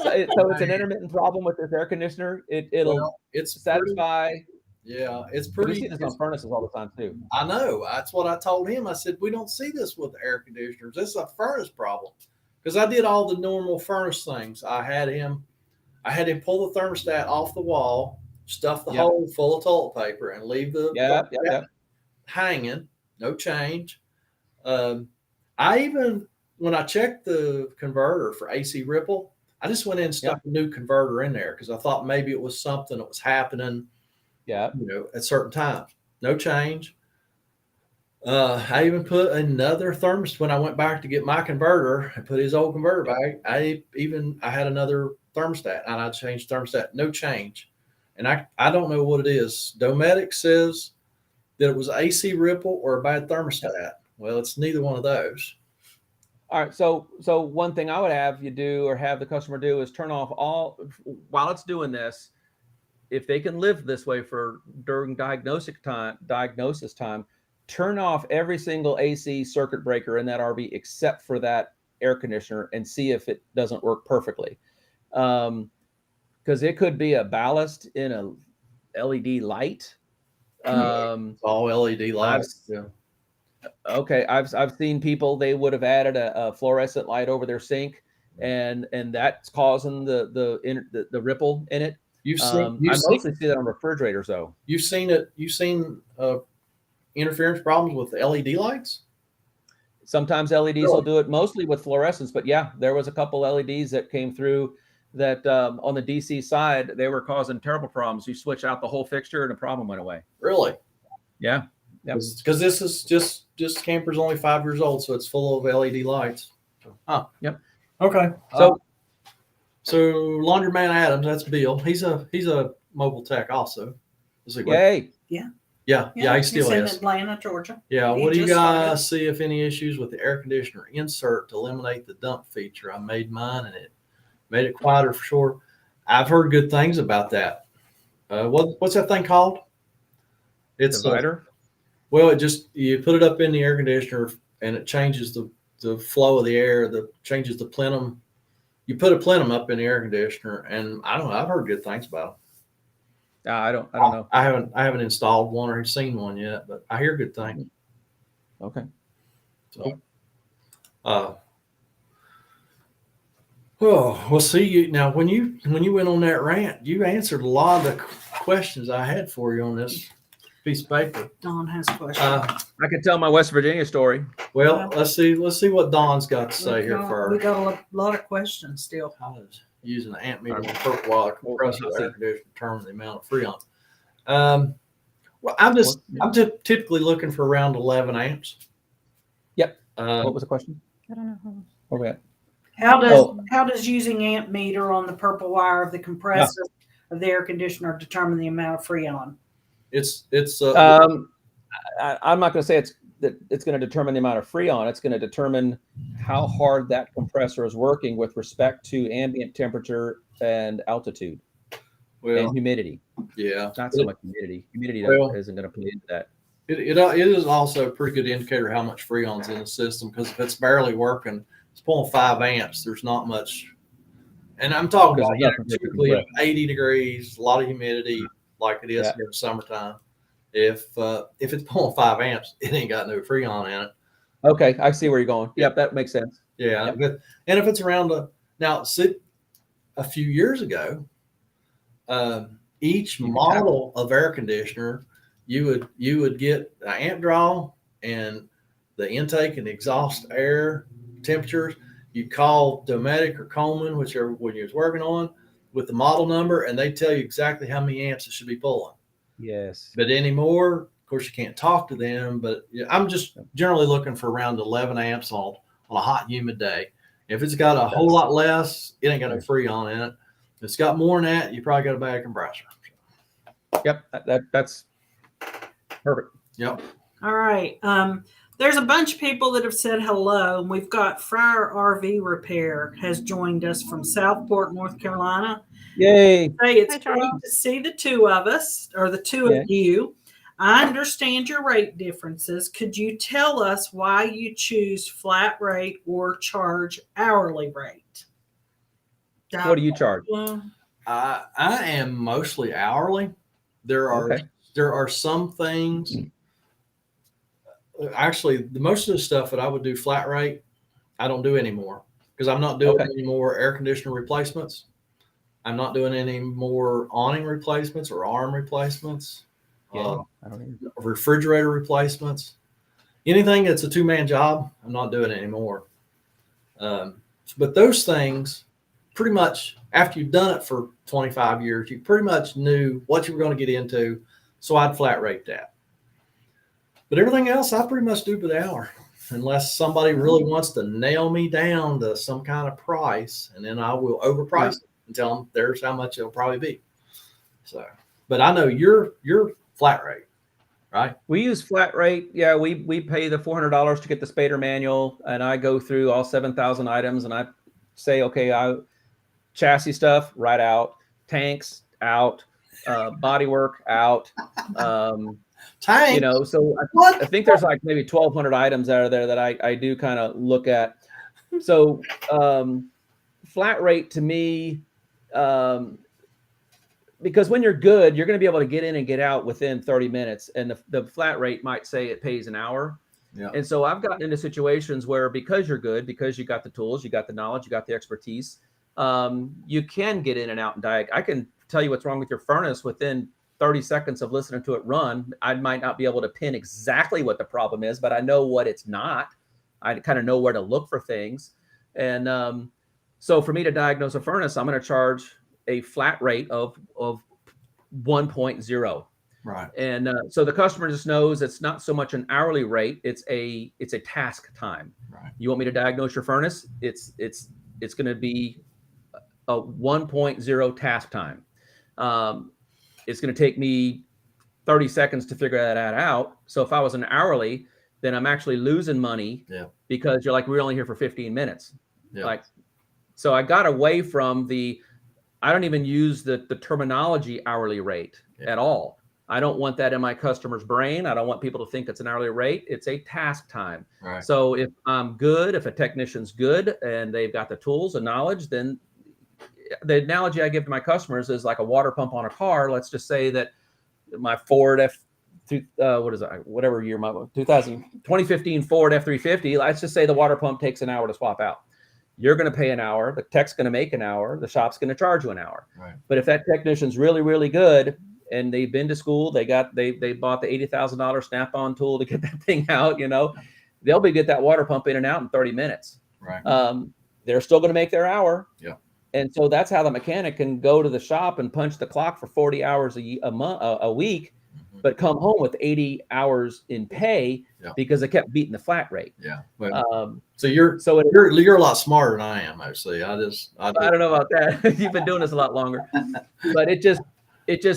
So it's an intermittent problem with this air conditioner. It'll satisfy. It's We pretty. see this on furnaces all the time too. I know. That's what I told him. I said, we don't see this with air conditioners. This is a furnace problem. Because I did all the normal furnace things. I had him pull the thermostat off the wall, stuff the hole full of toilet paper, and leave the hanging. No change. When I checked the converter for AC ripple, I just went in and stuck a new converter in there because I thought maybe it was something that was happening. At certain times. No change. I even put another thermostat when I went back to get my converter. I put his old converter back. I had another thermostat and I changed thermostat. No change. And I don't know what it is. Dometic says that it was AC ripple or a bad thermostat. Well, it's neither one of those. All right. So one thing I would have you do or have the customer do is turn off while it's doing this. If they can live this way during diagnosis time, turn off every single AC circuit breaker in that RV except for that air conditioner and see if it doesn't work perfectly. Because it could be a ballast in a LED light. All LED lights. Okay, I've seen people, they would have added a fluorescent light over their sink, and that's causing the ripple in it. I mostly see that on refrigerators, though. You've seen it. You've seen interference problems with LED lights. Sometimes LEDs will do it, mostly with fluorescence. But yeah, there was a couple LEDs that came through that on the DC side, they were causing terrible problems. You switch out the whole fixture and the problem went away. Really? Yeah. Because this is just camper's only 5 years old, so it's full of LED lights. Yep. Okay. So Laundromat Adams, that's Bill. He's a mobile tech also. Yay. Yeah, he still in is. Atlanta, Georgia. Yeah, He what do you just guys started. see if any issues with the air conditioner insert to eliminate the dump feature? I made mine and it made it quieter for sure. I've heard good things about that. What's that thing called? It's Divider. Well, you put it up in the air conditioner and it changes the flow of the air, changes the plenum. You put a plenum up in the air conditioner, and I don't know. I've heard good things about it. I don't know. I haven't installed one or seen one yet, but I hear good things. Okay. So, we'll see you now. When you went on that rant, you answered a lot of the questions I had for you on this piece of paper. Don has a question. I could tell my West Virginia story. Well, let's see what Don's got to say here We first. got a lot of questions still. I was using the amp meter on the purple wire compressor air conditioner to determine the amount of freon. Well, I'm typically looking for around 11 amps. Yep. What was the question? I don't know. Where we at? How does using amp meter on the purple wire of the compressor of the air conditioner determine the amount of freon? I'm not going to say it's going to determine the amount of freon. It's going to determine how hard that compressor is working with respect to ambient temperature and altitude and humidity. Yeah, Not so much humidity. Humidity isn't going to play into that. It is also a pretty good indicator how much freon's in the system, because if it's barely working, it's pulling 5 amps. There's not much, and I'm talking about typically 80 degrees, a lot of humidity, like it is in the summertime. If it's pulling 5 amps, it ain't got no freon in it. Okay, I see where you're going. Yep, that makes sense. Yeah, and if it's around a few years ago, each model of air conditioner, you would get an amp draw and the intake and exhaust air temperatures. You call Dometic or Coleman, whichever one you was working on, with the model number, and they tell you exactly how many amps it should be pulling. Yes. But anymore, of course, you can't talk to them. But I'm just generally looking for around 11 amps on a hot, humid day. If it's got a whole lot less, it ain't got no Freon in it. If it's got more than that, you probably got a bad compressor. Yep. That's perfect. Yep. All right. There's a bunch of people that have said hello. We've got Friar RV Repair has joined us from Southport, North Carolina. Yay. Hey, it's Hi, great Charles. to see the two of us, or the two Yeah. of you. I understand your rate differences. Could you tell us why you choose flat rate or charge hourly rate? What do you charge? I am mostly hourly. There are some things. Actually, most of the stuff that I would do flat rate, I don't do anymore because I'm not doing any more air conditioner replacements. I'm not doing any more awning replacements or arm replacements. Yeah, I don't even. Refrigerator replacements. Anything that's a two-man job, I'm not doing anymore. But those things, pretty much after you've done it for 25 years, you pretty much knew what you were going to get into. So I'd flat rate that. But everything else, I pretty much do by the hour, unless somebody really wants to nail me down to some kind of price, and then I will overprice it and tell them there's how much it'll probably be. So, but I know you're flat rate, right? We use flat rate. Yeah, we pay the $400 to get the Spader manual, and I go through all 7,000 items, and I say, okay, chassis stuff right out, tanks out, bodywork out. Tank. You know, so I think there's like maybe 1,200 items out of there that I do kind of look at. So flat rate to me, because when you're good, you're going to be able to get in and get out within 30 minutes. And the flat rate might say it pays an hour. Yeah. And so I've gotten into situations where because you're good, because you got the tools, you got the knowledge, you got the expertise, you can get in and out and diagnose. I can tell you what's wrong with your furnace within 30 seconds of listening to it run. I might not be able to pin exactly what the problem is, but I know what it's not. I kind of know where to look for things. And so for me to diagnose a furnace, I'm going to charge a flat rate of 1.0. Right. And so the customer just knows it's not so much an hourly rate. It's a task time. Right. You want me to diagnose your furnace? It's going to be a 1.0 task time. It's going to take me 30 seconds to figure that out. So if I was an hourly, then I'm actually losing money because you're like, we're only here for 15 minutes. Yeah. Like, so I got away from I don't even use the terminology hourly rate at all. I don't want that in my customer's brain. I don't want people to think it's an hourly rate. It's a task time. Right. So if I'm good, if a technician's good and they've got the tools and knowledge, then the analogy I give to my customers is like a water pump on a car. Let's just say that my Ford whatever year, my 2015 Ford F350, let's just say the water pump takes an hour to swap out. You're going to pay an hour. The tech's going to make an hour. The shop's going to charge you an hour. Right. But if that technician's really, really good and they've been to school, they bought the $80,000 Snap-on tool to get that thing out, they'll get that water pump in and out in 30 minutes. Right. They're still going to make their hour. Yeah. And so that's how the mechanic can go to the shop and punch the clock for 40 hours a week, but come home with 80 hours in pay because they kept beating the flat rate. Yeah. Well, so you're a lot smarter than I am, mostly. I don't know about that. You've been doing this a lot longer, but it just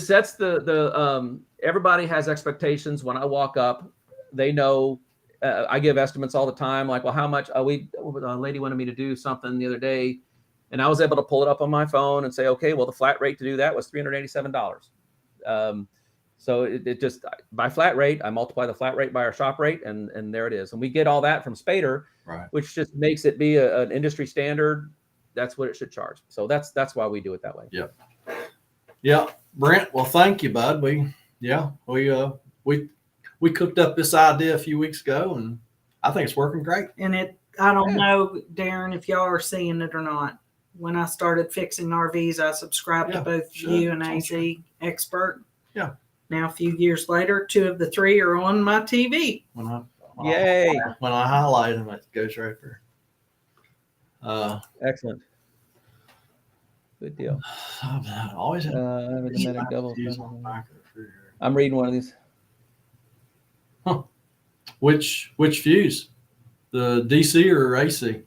sets everybody has expectations. When I walk up, they know. I give estimates all the time. Like, well, how much a lady wanted me to do something the other day, and I was able to pull it up on my phone and say, okay, well, the flat rate to do that was $387. So it just, by flat rate, I multiply the flat rate by our shop rate, and there it is. And we get all that from Spader, right, which just makes it be an industry standard. That's what it should charge. So that's why we do it that way. Yep. Yeah. Brent, well, thank you, bud. We cooked up this idea a few weeks ago, and I think it's working great. And I don't know, Darren, if y'all are seeing it or not. When I started fixing RVs, I subscribed to both you and AZ Expert. Yeah. Now, a few years later, 2 of the 3 are on my TV. When I highlight them, it goes right there. Excellent. Good deal. I always have Having the medic double. fuse on the back of the refrigerator. I'm reading one of these. Which fuse? The DC or AC?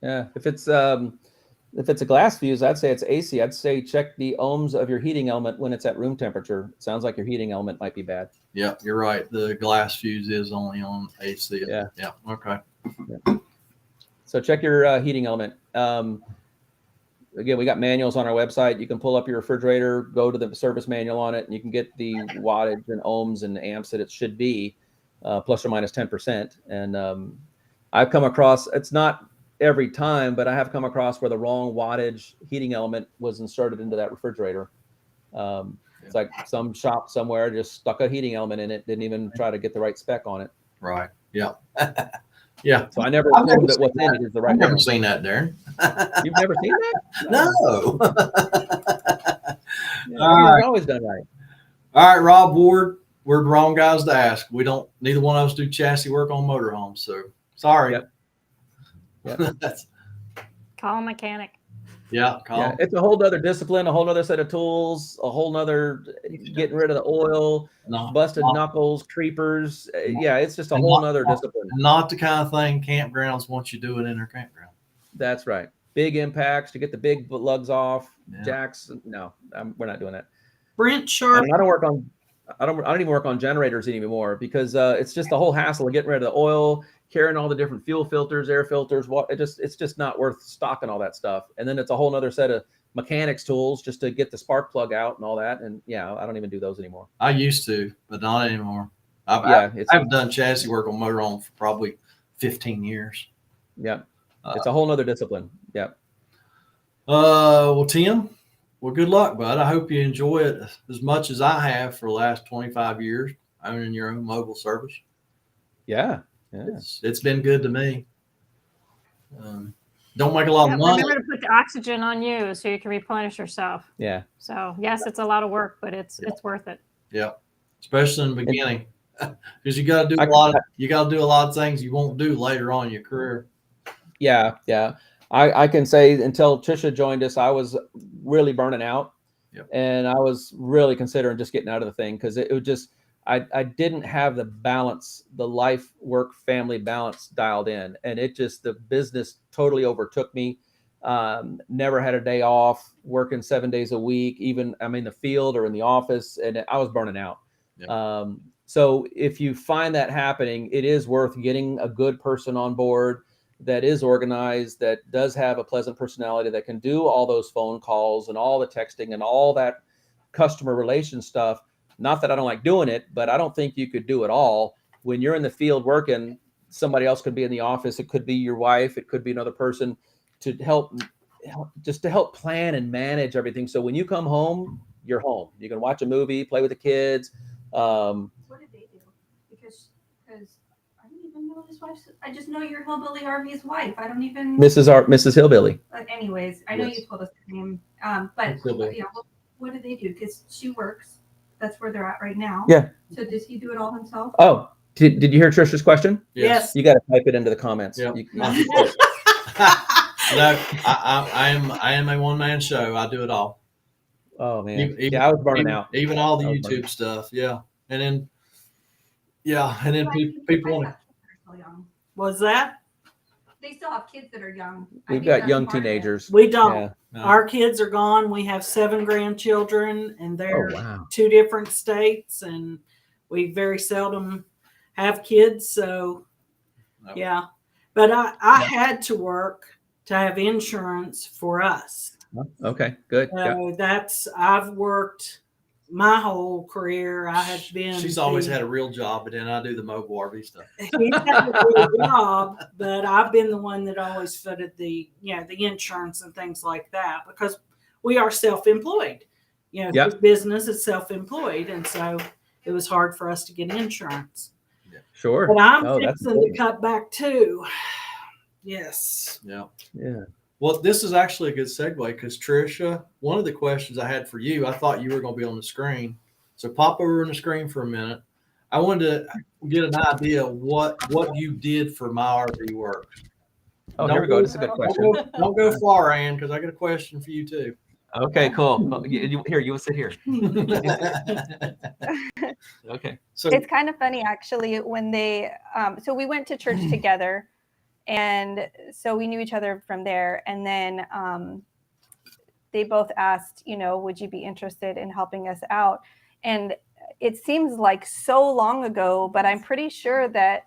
Yeah, if it's a glass fuse, I'd say it's AC. I'd say check the ohms of your heating element when it's at room temperature. It sounds like your heating element might be bad. Yeah, you're right. The glass fuse is only on AC. Yeah. Yeah. Okay. So check your heating element. Again, we got manuals on our website. You can pull up your refrigerator, go to the service manual on it, and you can get the wattage and ohms and amps that it should be, plus or minus 10%. And I've come across, it's not every time, but I have come across where the wrong wattage heating element was inserted into that refrigerator. It's like some shop somewhere just stuck a heating element in it, didn't even try to get the right spec on it. Right. Yeah. Yeah. So I never I've never assumed that seen what's in that. it is the right I've never one. seen that, Darren. You've never seen that? No. Yeah, All right. it's always done right. All right, Rob Ward, we're the wrong guys to ask. Neither one of us do chassis work on motorhomes, so sorry. Yep. That's, Call a mechanic. yeah, call. Yeah, it's a whole other discipline, a whole other set of tools, a whole nother getting rid of the oil, No, busted not, knuckles, creepers. Yeah, it's just a And whole not- nother discipline. not the kind of thing campgrounds want you doing in their campground. That's right. Big impacts to get the big lugs off. Yeah. Jacks. No, we're not doing that. Brent Sharp. And I don't even work on generators anymore because it's just the whole hassle of getting rid of the oil, carrying all the different fuel filters, air filters. It's just not worth stocking all that stuff. And then it's a whole nother set of mechanics tools just to get the spark plug out and all that. And yeah, I don't even do those anymore. I used to, but not anymore. Yeah, I haven't done chassis work on motorhome for probably 15 years. Yeah, it's a whole nother discipline. Yeah. Well, Tim, well, good luck, bud. I hope you enjoy it as much as I have for the last 25 years owning your own mobile service. Yeah. It's been good to me. Don't make a lot Yeah, of money. remember to put the oxygen on you so you can replenish yourself. Yeah. So yes, it's a lot of work, but it's worth it. Yeah, especially in the beginning, because you got to do a lot of things you won't do later on in your career. Yeah. I can say until Trisha joined us, I was really burning out. Yep. And I was really considering just getting out of the thing because it would just, I didn't have the balance, the life, work, family balance dialed in. And the business totally overtook me. Never had a day off, working 7 days a week, even I'm in the field or in the office, and I was burning out. Yep. So if you find that happening, it is worth getting a good person on board that is organized, that does have a pleasant personality, that can do all those phone calls and all the texting and all that customer relation stuff. Not that I don't like doing it, but I don't think you could do it all. When you're in the field working, somebody else could be in the office. It could be your wife. It could be another person to help plan and manage everything. So when you come home, you're home. You can watch a movie, play with the kids. What did they do? Because I don't even know his wife's. I just know you're Hillbilly Harvey's wife. I don't even. Mrs. Hillbilly. Anyways, I know Yes. you told us her name. But Hillbilly. yeah, what did they do? Because she works. That's where they're at right now. Yeah. So does he do it all himself? Oh, did you hear Trisha's question? Yes. You got to type it into the comments. Yeah. You- No, I am a one-man show. I do it all. oh man. Even- Yeah, I was burning out. Even all the I was burning YouTube stuff. Yeah. And then people want to. Was that? They still have kids that are young. I We've think got that's young part of it. teenagers. We don't. Yeah. No. Our kids are gone. We have 7 grandchildren, and they're Oh wow. 2 different states, and we very seldom have kids. So, No. yeah. But I had to work to have insurance for us. Okay. Good. Yeah. So I've worked my whole career. I have been. She's always had a real job, but then I do the mobile RV stuff. He's had a good job, but I've been the one that always footed the insurance and things like that because we are self-employed. Yep. This business is self-employed, and so it was hard for us to get insurance. Sure. But I'm Oh, that's fixing to good. cut back too. Yes. Yeah. Yeah. Well, this is actually a good segue because Tricia, one of the questions I had for you, I thought you were going to be on the screen. So pop over on the screen for a minute. I wanted to get an idea of what you did for My RV Works. Oh, here we go. This is a good question. Don't go far, Ann, because I got a question for you too. Okay, cool. Well, here, you will sit here. Okay. So It's kind of funny actually when they so we went to church together, and so we knew each other from there, and then they both asked, would you be interested in helping us out? And it seems like so long ago, but I'm pretty sure that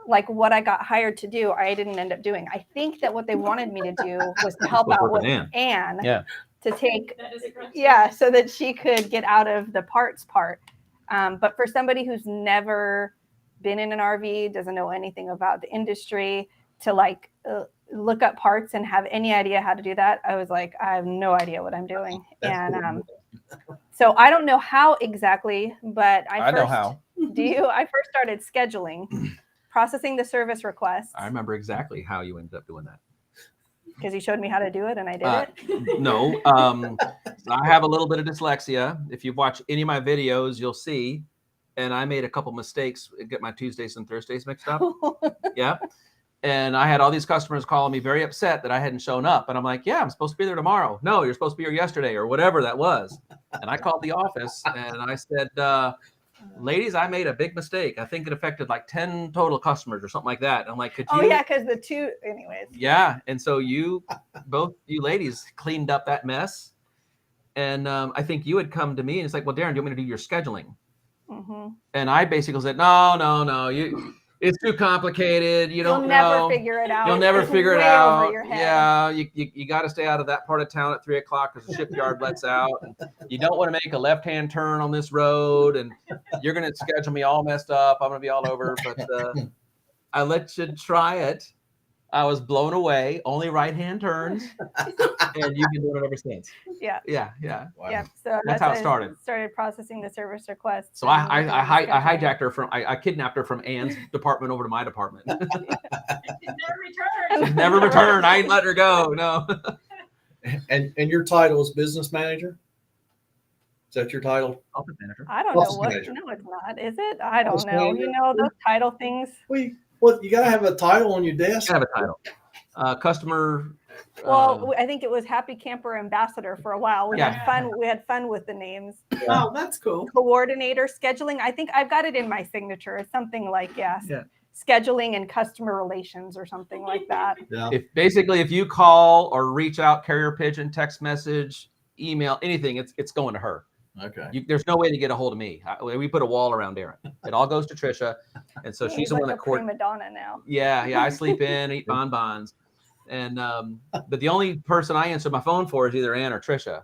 like what I got hired to do, I didn't end up doing. I think that what they wanted me to do was to help out with Anne Yeah. to take, That is correct. so that she could get out of the parts part. But for somebody who's never been in an RV, doesn't know anything about the industry, to like look up parts and have any idea how to do that, I was like, I have no idea what I'm doing. And so I don't know how exactly, but I know how. Do you? I first started scheduling, processing the service request. I remember exactly how you ended up doing that. Because you showed me how to do it and I did it. No, I have a little bit of dyslexia. If you watch any of my videos, you'll see, and I made a couple mistakes, get my Tuesdays and Thursdays mixed up. Yeah. And I had all these customers calling me very upset that I hadn't shown up. And I'm like, yeah, I'm supposed to be there tomorrow. No, you're supposed to be here yesterday or whatever that was. And I called the office and I said, ladies, I made a big mistake. I think it affected like 10 total customers or something like that. I'm like, could you? Oh yeah, because the two, anyways. Yeah. And so both you ladies cleaned up that mess. And I think you had come to me and it's like, well, Darren, do you want me to do your scheduling? Mm-hmm. And I basically said, no, it's too complicated. You'll never figure it out. You'll never It's figure it way out. over your head. Yeah, you got to stay out of that part of town at 3:00 because the shipyard lets out. And you don't want to make a left-hand turn on this road, and you're going to schedule me all messed up. I'm going to be all over. But I let you try it. I was blown away. Only right-hand turns, and you've been doing it ever since. Yeah. wow. Yeah. So That's how it started. Started processing the service request. So I hijacked her I kidnapped her from Ann's department over to my department. Never returned. Never returned. I ain't let her go. No. And your title is business manager? Is that your title? Office manager. I don't know Office what. manager. No, it's not. Is it? I don't Office know. manager. Those title things. Well, you got to have a title on your desk. I have a title. Customer. Well, I think it was Happy Camper Ambassador for a while. We Yeah. had fun. We had fun with the names. Oh, that's cool. Coordinator, scheduling. I think I've got it in my signature. It's something like scheduling and customer relations or something like that. Yeah. If you call or reach out, carrier pigeon, text message, email, anything, it's going to her. Okay. There's no way to get a hold of me. We put a wall around Darren. It all goes to Trisha, and so she's He's the one like that a prima donna now. Yeah, I sleep in, eat bonbons, and but the only person I answer my phone for is either Ann or Trisha.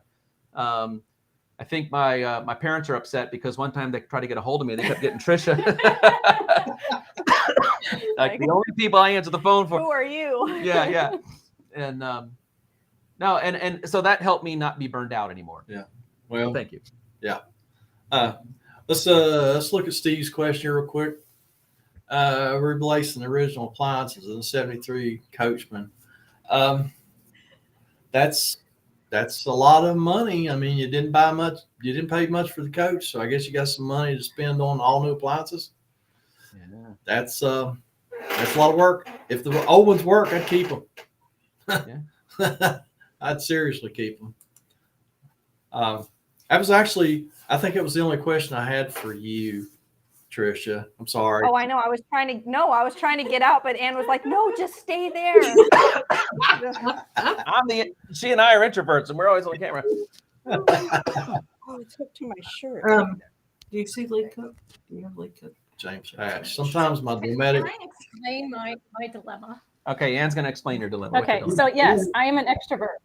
I think my parents are upset because one time they tried to get a hold of me, they kept getting Trisha. Like the only people I answer the phone for. Who are you? Yeah, and no, and so that helped me not be burned out anymore. Yeah. Well, Thank you. Yeah. Let's look at Steve's question real quick. Replacing the original appliances in the 73 Coachman. That's a lot of money. I mean, you didn't pay much for the coach, so I guess you got some money to spend on all new appliances. Yeah. That's a lot of work. If the old ones work, I'd keep them. Yeah. I'd seriously keep them. I think it was the only question I had for you, Tricia. I'm sorry. Oh, I know. I was trying to get out, but Ann was like, "No, just stay there." She and I are introverts, and we're always on camera. Oh, it took to my shirt. Do you see Lee Cook? Do you have Lee Cook? James Hatch. Sometimes my pneumatic. Can I explain my dilemma? Okay, Ann's going to explain your dilemma. Okay, so yes, I am an extrovert.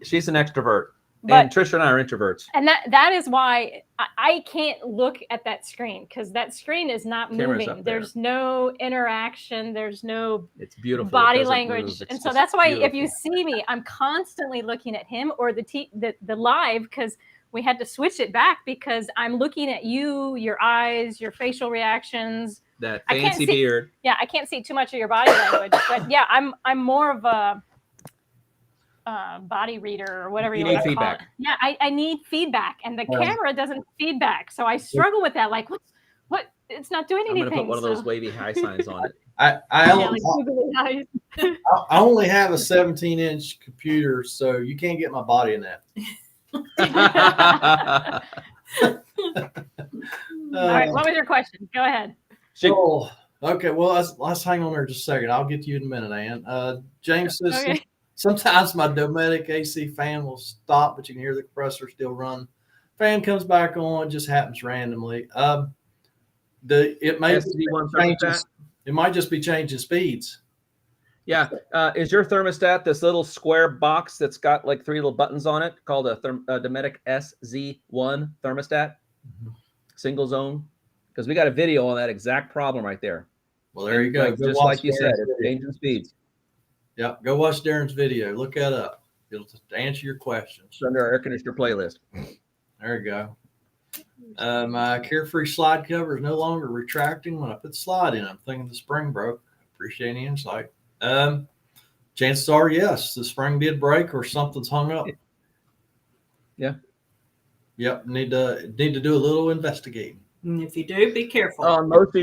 She's an extrovert, But and Trisha and I are introverts. and that is why I can't look at that screen because that screen is not Camera's moving. up there. There's no interaction. There's no It's beautiful. body It doesn't language, move. It's and so just that's why if beautiful. you see me, I'm constantly looking at him or the live because we had to switch it back because I'm looking at you, your eyes, your facial reactions. that I can't fancy see- beard. Yeah, I can't see too much of your body language, but yeah, I'm more of a body reader or whatever You you, need want to call it. feedback. Yeah, I need feedback, and the Well- camera doesn't feedback, so I struggle with that. Like, what? It's not doing I'm going anything. to put one of so- those wavy high signs on it. I Yeah, like googly eyes. I only have a 17-inch computer, so you can't get my body in that. All right, what was your question? Go ahead. Oh, okay. Well, let's hang on there just a second. I'll get to you in a minute, Ann. James says Okay. sometimes my Dometic AC fan will stop, but you can hear the compressor still run. Fan comes back on, just happens randomly. It may SD1 change. thermostat? It might just be changing speeds. Yeah. Is your thermostat this little square box that's got like 3 little buttons on it called a Dometic SZ1 thermostat? Single zone? Because we got a video on that exact problem right there. Well, there you go. Like, just like you said, it's changing speeds. Yep. Go watch Darren's video. Look that up. It'll answer your questions. It's under our air conditioner playlist. There you go. My Carefree slide cover is no longer retracting when I put the slide in. I'm thinking the spring broke. Appreciate any insight. Chances are, yes, the spring did break or something's hung up. Yeah. Yep. Need to do a little investigating. And if you do, be careful. On most of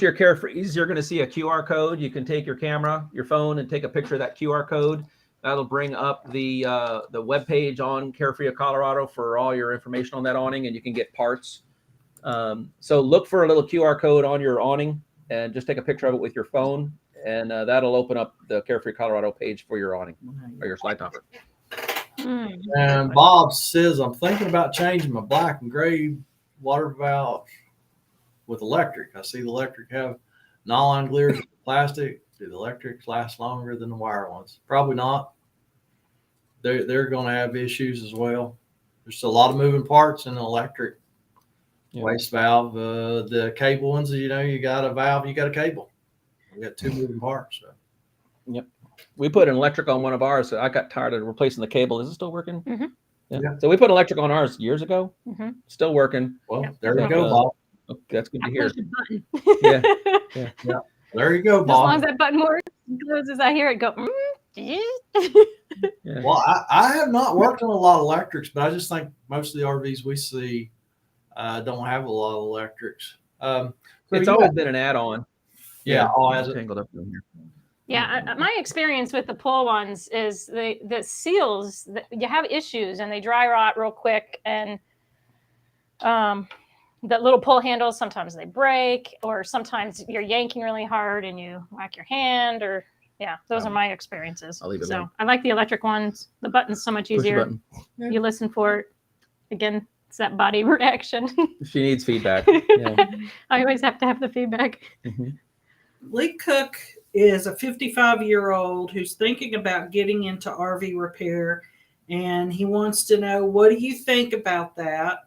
your Carefrees, you're going to see a QR code. You can take your camera, your phone, and take a picture of that QR code. That'll bring up the web page on Carefree of Colorado for all your information on that awning, and you can get parts. So look for a little QR code on your awning, and just take a picture of it with your phone, and that'll open up the Carefree Colorado page for your awning or your slide topper. And Bob says, I'm thinking about changing my black and gray water valve with electric. I see the electric have nylon clear plastic. Do the electrics last longer than the wire ones? Probably not. They're going to have issues as well. There's a lot of moving parts in the electric waste valve. The cable ones, you got a valve, you got a cable. We got 2 moving parts. So. Yep. We put an electric on one of ours. So I got tired of replacing the cable. Is it still working? Mm-hmm. Yeah. So we put electric on ours years ago. Mm-hmm. Still working. Well, there you go, Bob. Okay, that's good to hear. Push the button. Yeah. There you go, As Bob. long as that button works, as I hear it go. Yeah. Well, I have not worked on a lot of electrics, but I just think most of the RVs we see don't have a lot of electrics. It's always been an add-on. Yeah. It's tangled up in here. Yeah, my experience with the pull ones is the seals. You have issues and they dry rot real quick, and the little pull handles, sometimes they break, or sometimes you're yanking really hard and you whack your hand, or those are my experiences. I'll leave it so there. I like the electric ones. The button's so much Push the easier. button. You listen for it. Again, it's that body reaction. She needs feedback. Yeah. I always have to have the feedback. Mm-hmm. Lee Cook is a 55-year-old who's thinking about getting into RV repair, and he wants to know, what do you think about that?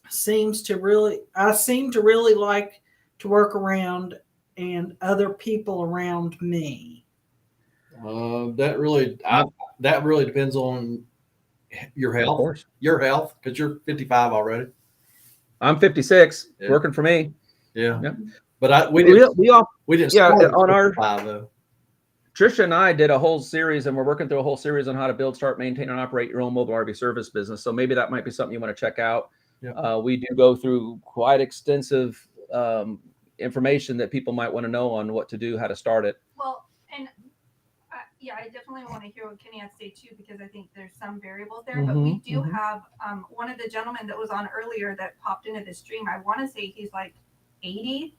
I seem to really like to work around and other people around me. That really depends on your health. Of course. Your health, because you're 55 already. I'm 56, Yeah. working for me. Yeah. Yep. But we We didn't all start at on our 55 though. Trisha and I did a whole series, and we're working through a whole series on how to build, start, maintain, and operate your own mobile RV service business. So maybe that might be something you want to check out. Yeah. We do go through quite extensive information that people might want to know on what to do, how to start it. Well, and I definitely want to hear what Kenny has to say too, because I think there's some variables there. But we do have one of the gentlemen that was on earlier that popped into the stream. I want to say he's like 80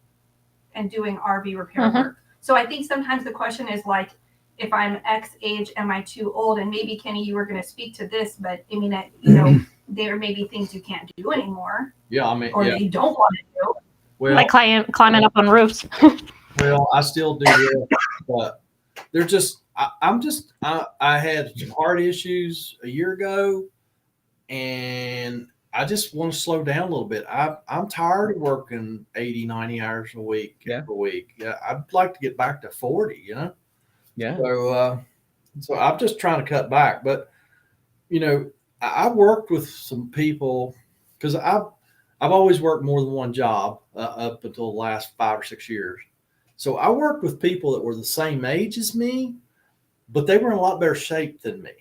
and doing RV repair work. So I think sometimes the question is like, if I'm X age, am I too old? And maybe Kenny, you were going to speak to this, but I mean, there may be things you can't do anymore. Yeah, I mean, or that you don't want to do. Well, Like climbing up on roofs. well, I still do it, but they're just. I had some heart issues a year ago, and I just want to slow down a little bit. I'm tired of working 80, 90 hours a week. Yeah. I'd like to get back to 40, Yeah. So I'm just trying to cut back. But, I worked with some people because I've always worked more than one job up until the last 5 or 6 years. So I worked with people that were the same age as me, but they were in a lot better shape than me.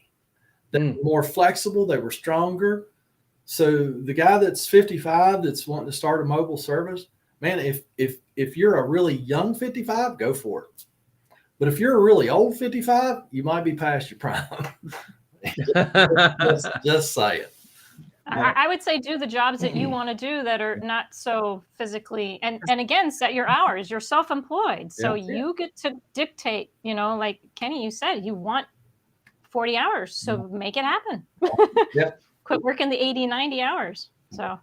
They were more flexible. They were stronger. So the guy that's 55 that's wanting to start a mobile service, man, if you're a really young 55, go for it. But if you're a really old 55, you might be past your prime. just say it. I would say do the jobs that you want to do that are not so physically, and again, set your hours. You're self-employed, so you get to dictate, like Kenny, you said you want 40 hours, so make it happen. Yep. Quit working the 80, 90 hours. So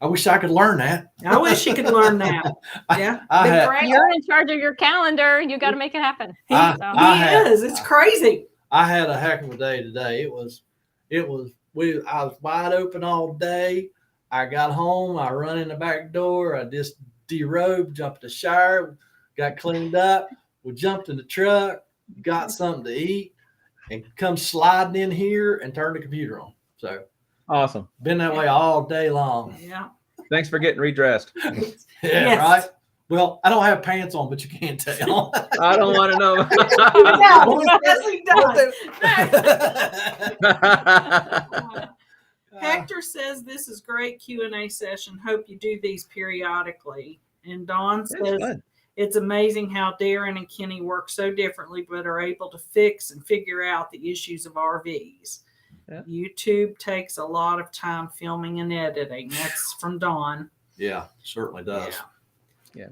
I wish I could learn that. I wish you could learn that. Yeah. You're in charge of your calendar. You got to make it happen. He is. It's crazy. I had a heck of a day today. I was wide open all day. I got home. I run in the back door. I just derobed, jumped in the shower, got cleaned up. We jumped in the truck, got something to eat, and come sliding in here and turn the computer on. So awesome. Been that way all day long. Yeah. Thanks for getting redressed. Yeah, right. Well, I don't have pants on, but you can't tell. I don't want to know. Yes, he does. Hector says this is great Q&A session. Hope you do these periodically. And Dawn says it's amazing how Darren and Kenny work so differently, but are able to fix and figure out the issues of RVs. Yeah. YouTube takes a lot of time filming and editing. That's from Dawn. Yeah, certainly does. Yeah.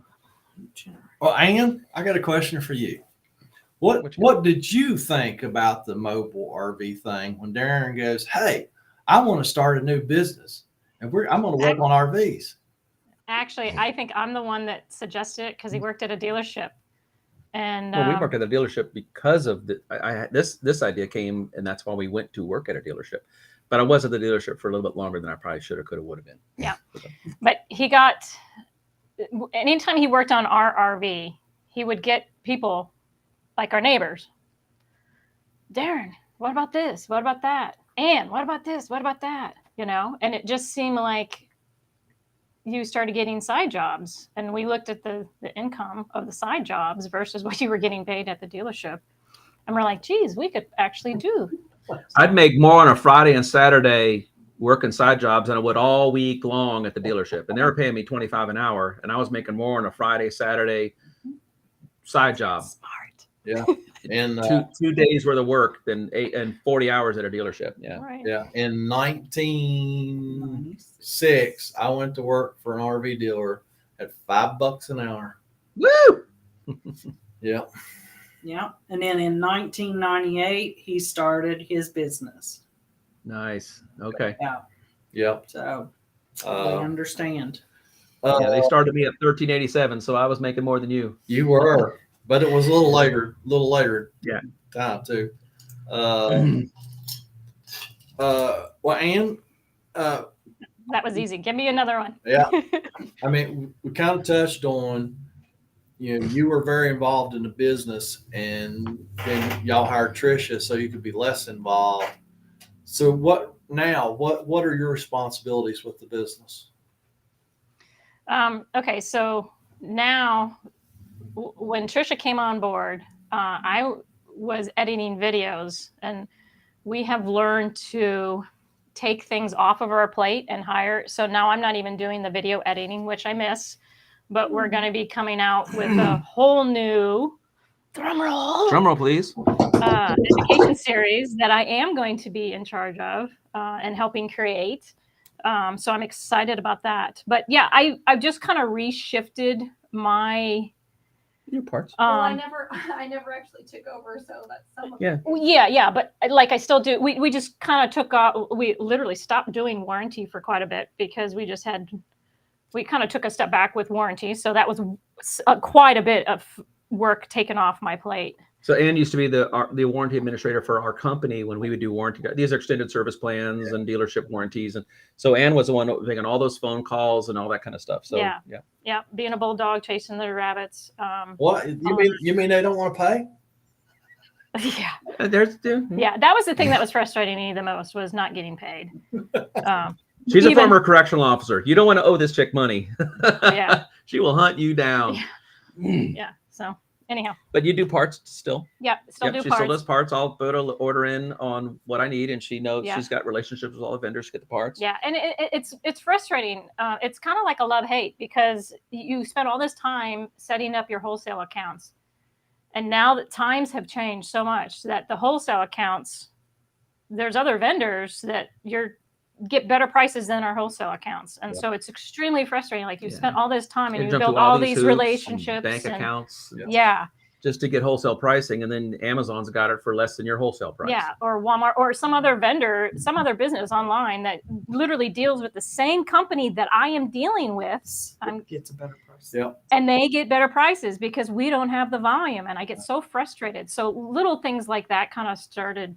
Well, Ann, I got a question for you. What did you think about the mobile RV thing when Darren goes, "Hey, I want to start a new business and I'm going to work on RVs"? Actually, I think I'm the one that suggested it because he worked at a dealership. And we worked at a dealership because of this idea came, and that's why we went to work at a dealership. But I was at the dealership for a little bit longer than I probably should have, could have, would have been. Yeah. But anytime he worked on our RV, he would get people like our neighbors. Darren, what about this? What about that? Ann, what about this? What about that? And it just seemed like you started getting side jobs, and we looked at the income of the side jobs versus what you were getting paid at the dealership. And we're like, geez, we could actually do. I'd make more on a Friday and Saturday working side jobs than I would all week long at the dealership. And they were paying me $25 an hour, and I was making more on a Friday, Saturday side job. Smart. Yeah. And 2 days worth of work than 8 and 40 hours at a dealership. Yeah. Right. Yeah. In 1996, I went to work for an RV dealer at $5 an hour. Woo! Yeah. Yeah. And then in 1998, he started his business. Nice. Okay. Yeah. Yep. So I understand. Yeah, they started me at $13.87, so I was making more than you. You were, but it was a little later. Yeah. Time too. Well, Ann, that was easy. Give me another one. Yeah. I mean, we kind of touched on, you were very involved in the business, and then y'all hired Tricia so you could be less involved. So what are your responsibilities with the business? Okay. So now when Tricia came on board, I was editing videos, and we have learned to take things off of our plate and hire. So now I'm not even doing the video editing, which I miss, but we're going to be coming out with a whole new drum roll, please. Education series that I am going to be in charge of and helping create. So I'm excited about that. But yeah, I've just kind of reshifted my parts. Well, I never actually took over, so that's some of it. Yeah, but like I still do. We just kind of we literally stopped doing warranty for quite a bit because we kind of took a step back with warranty. So that was quite a bit of work taken off my plate. So Ann used to be the warranty administrator for our company when we would do warranty. These are extended service plans and dealership warranties. And so Ann was the one making all those phone calls and all that kind of stuff. So yeah. Being a bulldog, chasing the rabbits. What you mean they don't want to pay? Yeah. Yeah, that was the thing that was frustrating me the most, was not getting paid. She's a former correctional officer. You don't want to owe this chick money. Yeah. She will hunt you down. Yeah. So anyhow, But you do parts still. yeah, still Yep, do she parts. still does parts. I'll put an order in on what I need, and she knows Yeah. she's got relationships with all the vendors to get the parts. Yeah, and it's frustrating. It's kind of like a love-hate because you spend all this time setting up your wholesale accounts, and now that times have changed so much that the wholesale accounts, there's other vendors that get better prices than our wholesale accounts, and Yeah. so it's extremely frustrating. Like you Yeah. spent all this time and You you jump built through all these these hoops and relationships, bank and accounts, yeah, just to get wholesale pricing, and then Amazon's got it for less than your wholesale price. yeah, or Walmart or some other vendor, some other business online that literally deals with the same company that I am dealing with. Gets a better price. Yeah. And they get better prices because we don't have the volume, and I get so frustrated. So little things like that kind of started,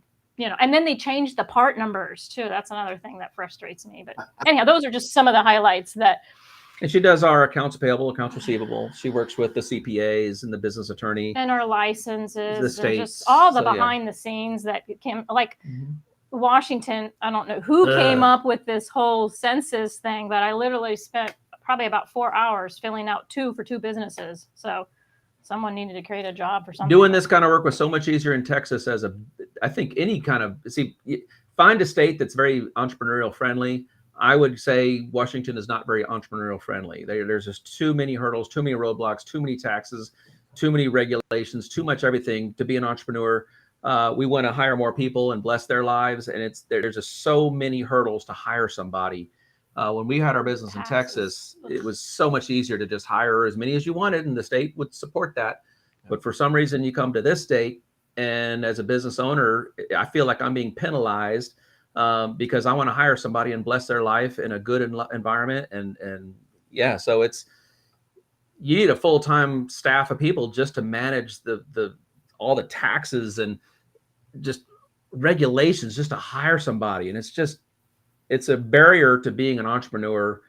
and then they changed the part numbers too. That's another thing that frustrates me. But anyhow, those are just some of the highlights that. And she does our accounts payable, accounts receivable. She works with the CPAs and the business attorney. And our licenses, The and states. just all the So, yeah. behind the scenes that can, like Mhm. Washington. I don't know who came up with this whole census thing, but I literally spent probably about 4 hours filling out for two businesses. So someone needed to create a job for something. Doing this kind of work was so much easier in Texas I think any kind of, find a state that's very entrepreneurial friendly. I would say Washington is not very entrepreneurial friendly. There's just too many hurdles, too many roadblocks, too many taxes, too many regulations, too much everything to be an entrepreneur. We want to hire more people and bless their lives. And there's just so many hurdles to hire somebody. When we had our business in Texas, it was so much easier to just hire as many as you wanted, and the state would support that. But for some reason, you come to this state, and as a business owner, I feel like I'm being penalized because I want to hire somebody and bless their life in a good environment. And yeah, so you need a full-time staff of people just to manage all the taxes and just regulations just to hire somebody. And it's a barrier to being an entrepreneur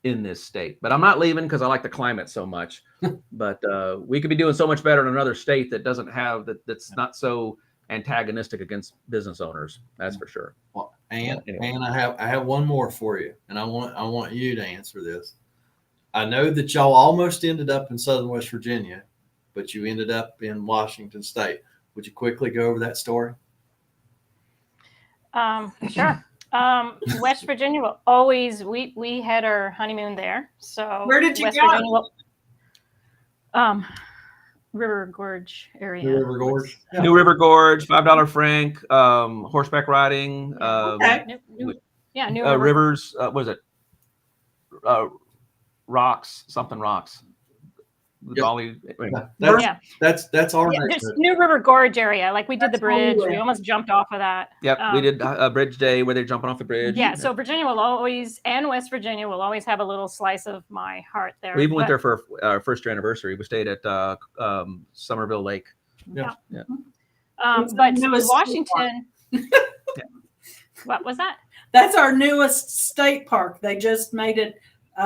in this state. But I'm not leaving because I like the climate so much. But we could be doing so much better in another state that doesn't have that's not so antagonistic against business owners. That's for sure. Well, and Anyway. and I have one more for you, and I want you to answer this. I know that y'all almost ended up in Southern West Virginia, but you ended up in Washington State. Would you quickly go over that story? Sure. West Virginia will always, we had our honeymoon there. So Where did you West go? Virginia will, River Gorge area. New River Gorge. Yeah. New River Gorge, $5 franc, horseback riding, Okay. New River. rivers. What is it? Rocks, something rocks. Yep. Dolly. Yeah. That's our Yeah, next. just New River Gorge area. Like we did the That's where we bridge. We went. almost jumped off of that. Yep, we did a bridge day where they're jumping off the bridge. Yeah. So Virginia will always, and West Virginia will always have a little slice of my heart there. We even went But- there for our first year anniversary. We stayed at Somerville Lake. Yeah. Yeah. But Newest Washington. What was that? That's our newest state park. They just made it.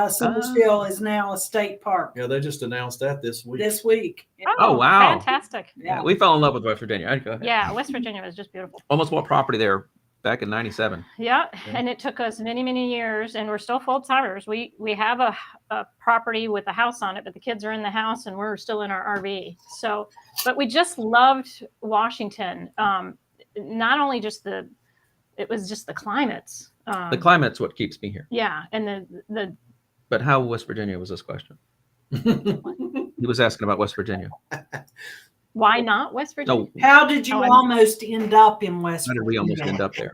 Silversville is now a state park Yeah, they just announced that this week. this week. Oh, wow. Fantastic. Yeah, we fell in love with West Virginia. Go ahead. Yeah, West Virginia was just beautiful. Almost bought property there back in '97. Yeah, and it took us many, many years, and we're still full timers. We have a property with a house on it, but the kids are in the house, and we're still in our RV. So, but we just loved Washington. Not only just it was just the climates. The climate's what keeps me here. Yeah, and the But how West Virginia was this question? He was asking about West Virginia. why not West Virginia? No, How did you almost end up in West how did we almost end up there?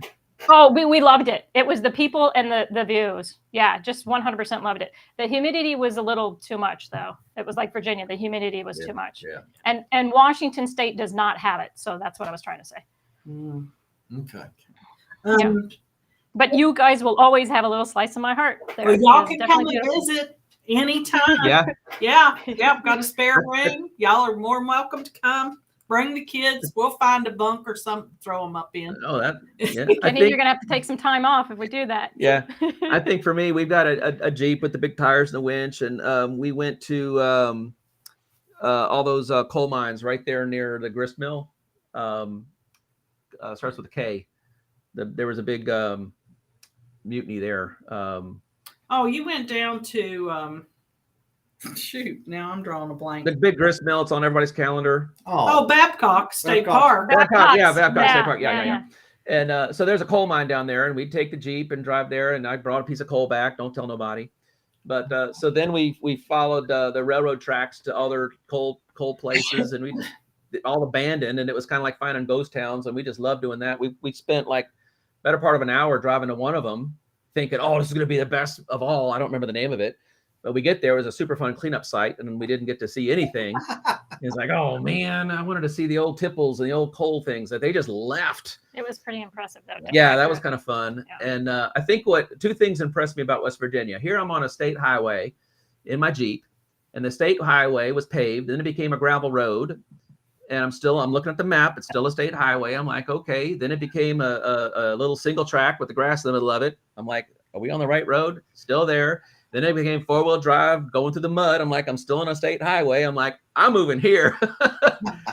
Oh, we loved it. It was the people and the views. Yeah, just 100% loved it. The humidity was a little too much, though. It was like Virginia. The humidity was too much. Yeah. And Washington State does not have it. So that's what I was trying to say. Okay. Yeah. But you guys will always have a little slice of my heart. There. Well, y'all It's can definitely come and beautiful. visit anytime. Yeah, Yeah. Got a spare ring. Y'all are more than welcome to come. Bring the kids. We'll find a bunk or something, throw them up in. oh, that. Yeah, I think you're gonna have to take some time off if we do that. Yeah, I think for me, we've got a Jeep with the big tires and the winch, and we went to all those coal mines right there near the grist mill. Starts with a K. There was a big mutiny there. Oh, you went down to Shoot, now I'm drawing a blank. The big grist mill. It's on everybody's calendar. Oh, Babcock State Babcock. Park. Babcock, yeah, Babcock's. Babcock State Yeah, Park. Yeah. yeah. And so there's a coal mine down there, and we'd take the Jeep and drive there. And I brought a piece of coal back. Don't tell nobody. But so then we followed the railroad tracks to other coal places, and we just all abandoned. And it was kind of like finding ghost towns, and we just loved doing that. We spent like better part of an hour driving to one of them, thinking, oh, this is going to be the best of all. I don't remember the name of it. But we get there, it was a super fun cleanup site, and we didn't get to see anything. It's like, oh man, I wanted to see the old tipples and the old coal things that they just left. It was pretty impressive though. Yeah, that was kind of fun. Yeah. And I think two things impressed me about West Virginia. Here I'm on a state highway in my Jeep, and the state highway was paved. Then it became a gravel road. And I'm looking at the map. It's still a state highway. I'm like, okay. Then it became a little single track with the grass in the middle of it. I'm like, are we on the right road? Still there. Then it became 4-wheel drive going through the mud. I'm like, I'm still on a state highway. I'm like, I'm moving here.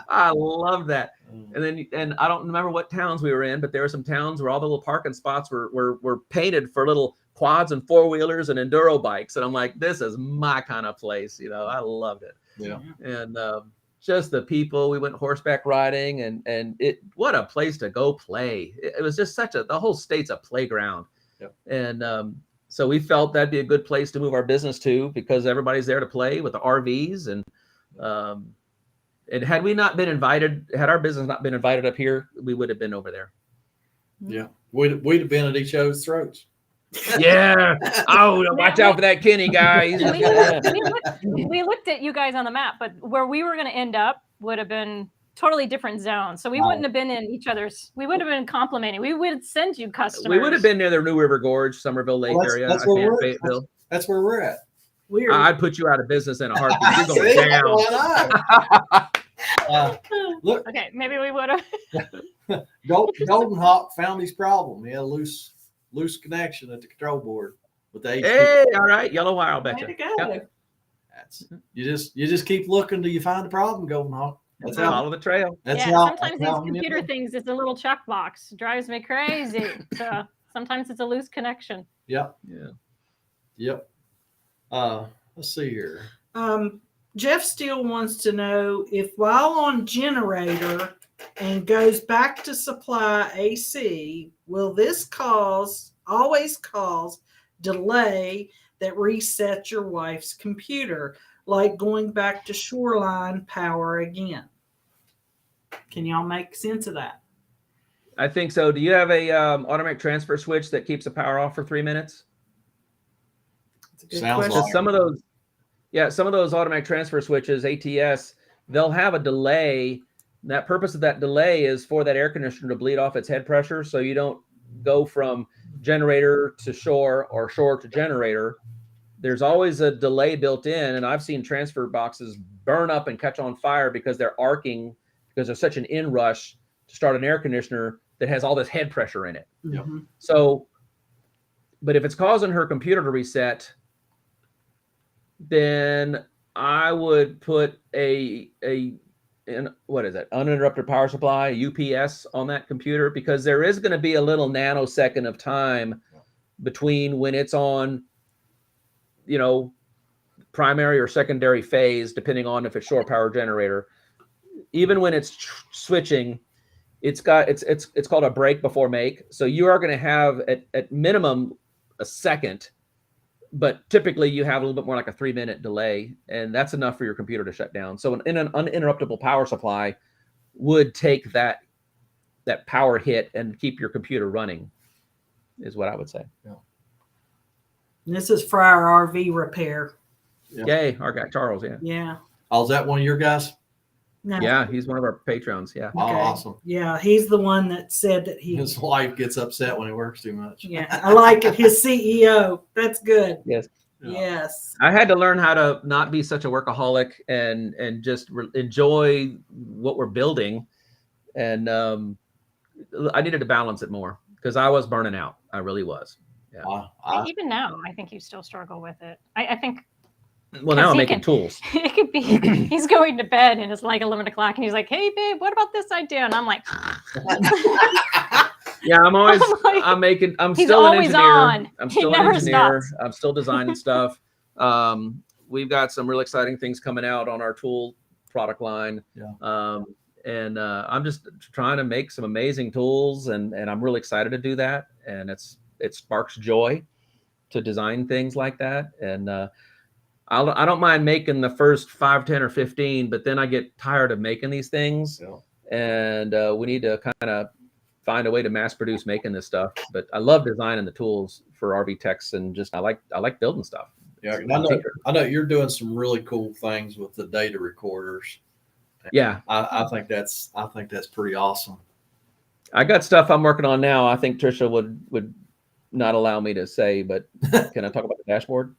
I love that. And I don't remember what towns we were in, but there were some towns where all the little parking spots were painted for little quads and 4-wheelers and enduro bikes. And I'm like, this is my kind of place. I loved it. Yeah. And just the people, we went horseback riding, and what a place to go play. It was just the whole state's a playground. Yep. And so we felt that'd be a good place to move our business to, because everybody's there to play with the RVs. And had our business not been invited up here, we would have been over there. Yeah. We'd have been at each other's throats. Yeah. Oh, watch out for that Kenny guy. He's We looked at you guys on the map, but where we were going to end up would have been totally different zones. So we wouldn't have been in each other's. We would have been complimenting. We would send you customers. We would have been near the New River Gorge, Somerville Lake area. That's where we're at. Weird. I'd put you out of business in a heartbeat. You're going down. Why not? Look, Okay, maybe we would have. Golden Hawk found his problem. He had a loose connection at the control board with the HP. Hey, all right, yellow wire, I'll bet Way to you. go. Yep. You just keep looking till you find the problem, Golden Hawk. That's how. Follow the trail. That's Yeah, how. sometimes these computer things, it's a little checkbox. Drives me crazy. So sometimes it's a loose connection. Yep. Yeah. Yep. Let's see here. Jeff Steele wants to know if while on generator and goes back to supply AC, will this always cause delay that resets your wife's computer, like going back to shoreline power again? Can y'all make sense of that? I think so. Do you have a automatic transfer switch that keeps the power off for 3 minutes? That's a good Sounds question. like- Some of those automatic transfer switches, ATS, they'll have a delay. That purpose of that delay is for that air conditioner to bleed off its head pressure, so you don't go from generator to shore or shore to generator. There's always a delay built in, and I've seen transfer boxes burn up and catch on fire because they're arcing, because there's such an inrush to start an air conditioner that has all this head pressure in it. Mhm. So, but if it's causing her computer to reset, then I would put uninterrupted power supply, UPS, on that computer, because there is going to be a little nanosecond of time between when it's on, primary or secondary phase, depending on if it's shore power generator. Even when it's switching, it's called a break before make. So you are going to have at minimum a second, but typically you have a little bit more like a 3-minute delay, and that's enough for your computer to shut down. So an uninterruptible power supply would take that power hit and keep your computer running, is what I would say. Yeah. This is for our RV repair. Yeah. Yay, our guy Charles, yeah. Yeah. Oh, is that one of your guys? No. Yeah, he's one of our patrons, yeah. Oh, awesome. Yeah, he's the one that said that he. His wife gets upset when he works too much. Yeah, I like it. His CEO. That's good. Yes. Yeah. Yes. I had to learn how to not be such a workaholic and just enjoy what we're building. And I needed to balance it more because I was burning out. I really was. Yeah. Even now, I think you still struggle with it. I think Well, now I'm he making can- tools. it could be he's going to bed and it's like 11 o'clock and he's like, hey, babe, what about this idea? And I'm like, Yeah, I'm always, Like, I'm he's still an always engineer. on. I'm He still an never engineer. stops. I'm still designing stuff. we've got some real exciting things coming out on our tool product line. Yeah. And I'm just trying to make some amazing tools, and I'm really excited to do that. And it sparks joy to design things like that. And I don't mind making the first 5, 10, or 15, but then I get tired of making these things. Yeah. And we need to kind of find a way to mass produce making this stuff. But I love designing the tools for RV techs, and just I like building stuff. Yeah, I know you're doing some really cool things with the data recorders. Yeah, I think that's pretty awesome. I got stuff I'm working on now. I think Trisha would not allow me to say, but can I talk about the dashboard?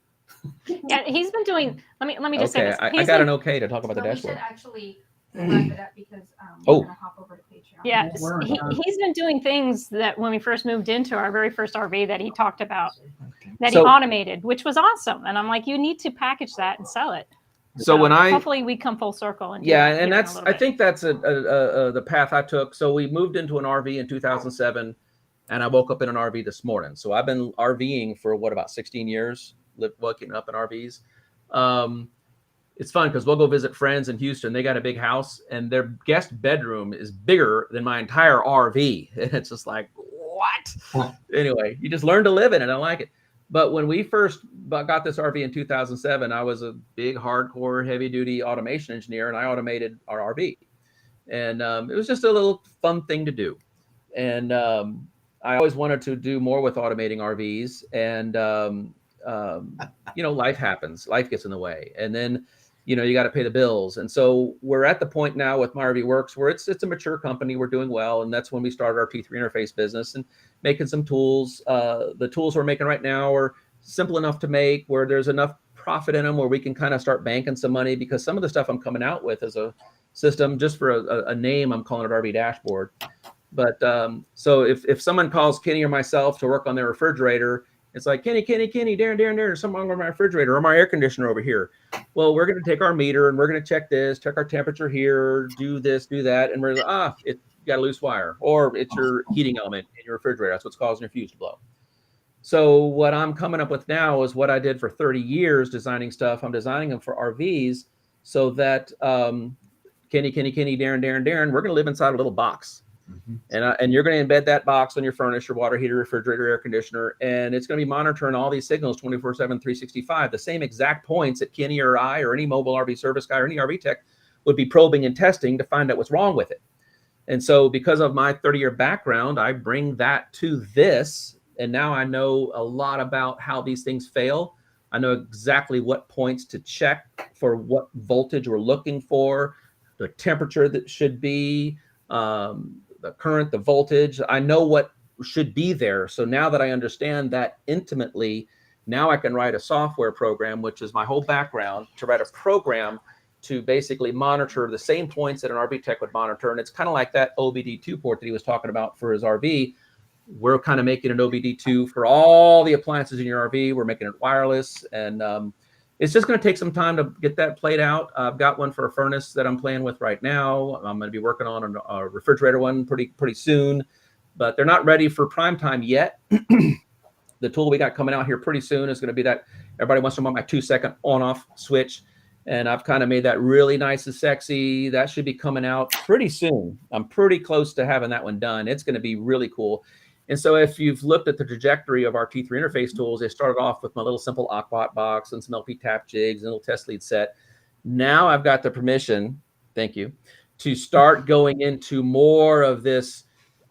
Yeah, he's been doing. Let me just say Okay, this. I He's got been- an okay to talk about the So we dashboard. should actually wrap it up because Oh. we're gonna hop over to Patreon. Yeah, We're he's been doing things that when we first moved into our very first RV that he talked about, that So- he automated, which was awesome. And I'm like, you need to package that and sell it. So when hopefully we come full circle and do yeah, that and here in a that's little I bit. think that's the path I took. So we moved into an RV in 2007, and I woke up in an RV this morning. So I've been RVing for about 16 years, waking up in RVs. It's fun because we'll go visit friends in Houston. They got a big house, and their guest bedroom is bigger than my entire RV. And it's just like, what? Anyway, you just learn to live in it. I like it. But when we first got this RV in 2007, I was a big, hardcore, heavy-duty automation engineer, and I automated our RV. And it was just a little fun thing to do. And I always wanted to do more with automating RVs. And, life happens. Life gets in the way. And then, you got to pay the bills. And so we're at the point now with My RV Works where it's a mature company. We're doing well. And that's when we started our T3 interface business and making some tools. The tools we're making right now are simple enough to make where there's enough profit in them where we can kind of start banking some money, because some of the stuff I'm coming out with as a system, just for a name, I'm calling it RV Dashboard. But so if someone calls Kenny or myself to work on their refrigerator, it's like, Kenny, Darren, there's something wrong with my refrigerator or my air conditioner over here. Well, we're going to take our meter and we're going to check this, check our temperature here, do this, do that. And we're like, you got a loose wire, or it's your heating element in your refrigerator. That's what's causing your fuse to blow. So what I'm coming up with now is what I did for 30 years designing stuff. I'm designing them for RVs so that Kenny, Darren, we're going to live inside a little box. Mm-hmm. And you're going to embed that box on your furnace, your water heater, refrigerator, air conditioner, and it's going to be monitoring all these signals 24/7, 365. The same exact points that Kenny or I or any mobile RV service guy or any RV tech would be probing and testing to find out what's wrong with it. And so because of my 30-year background, I bring that to this, and now I know a lot about how these things fail. I know exactly what points to check for what voltage we're looking for, the temperature that should be, the current, the voltage. I know what should be there. So now that I understand that intimately, now I can write a software program, which is my whole background, to write a program to basically monitor the same points that an RV tech would monitor. And it's kind of like that OBD2 port that he was talking about for his RV. We're kind of making an OBD2 for all the appliances in your RV. We're making it wireless, and it's just going to take some time to get that played out. I've got one for a furnace that I'm playing with right now. I'm going to be working on a refrigerator one pretty soon, but they're not ready for prime time yet. The tool we got coming out here pretty soon is going to be that everybody wants to want my 2-second on-off switch, and I've kind of made that really nice and sexy. That should be coming out pretty soon. I'm pretty close to having that one done. It's going to be really cool. And so if you've looked at the trajectory of our T3 interface tools, they started off with my little simple Aquabot box and some LP tap jigs and a little test lead set. Now I've got the permission, thank you, to start going into more of this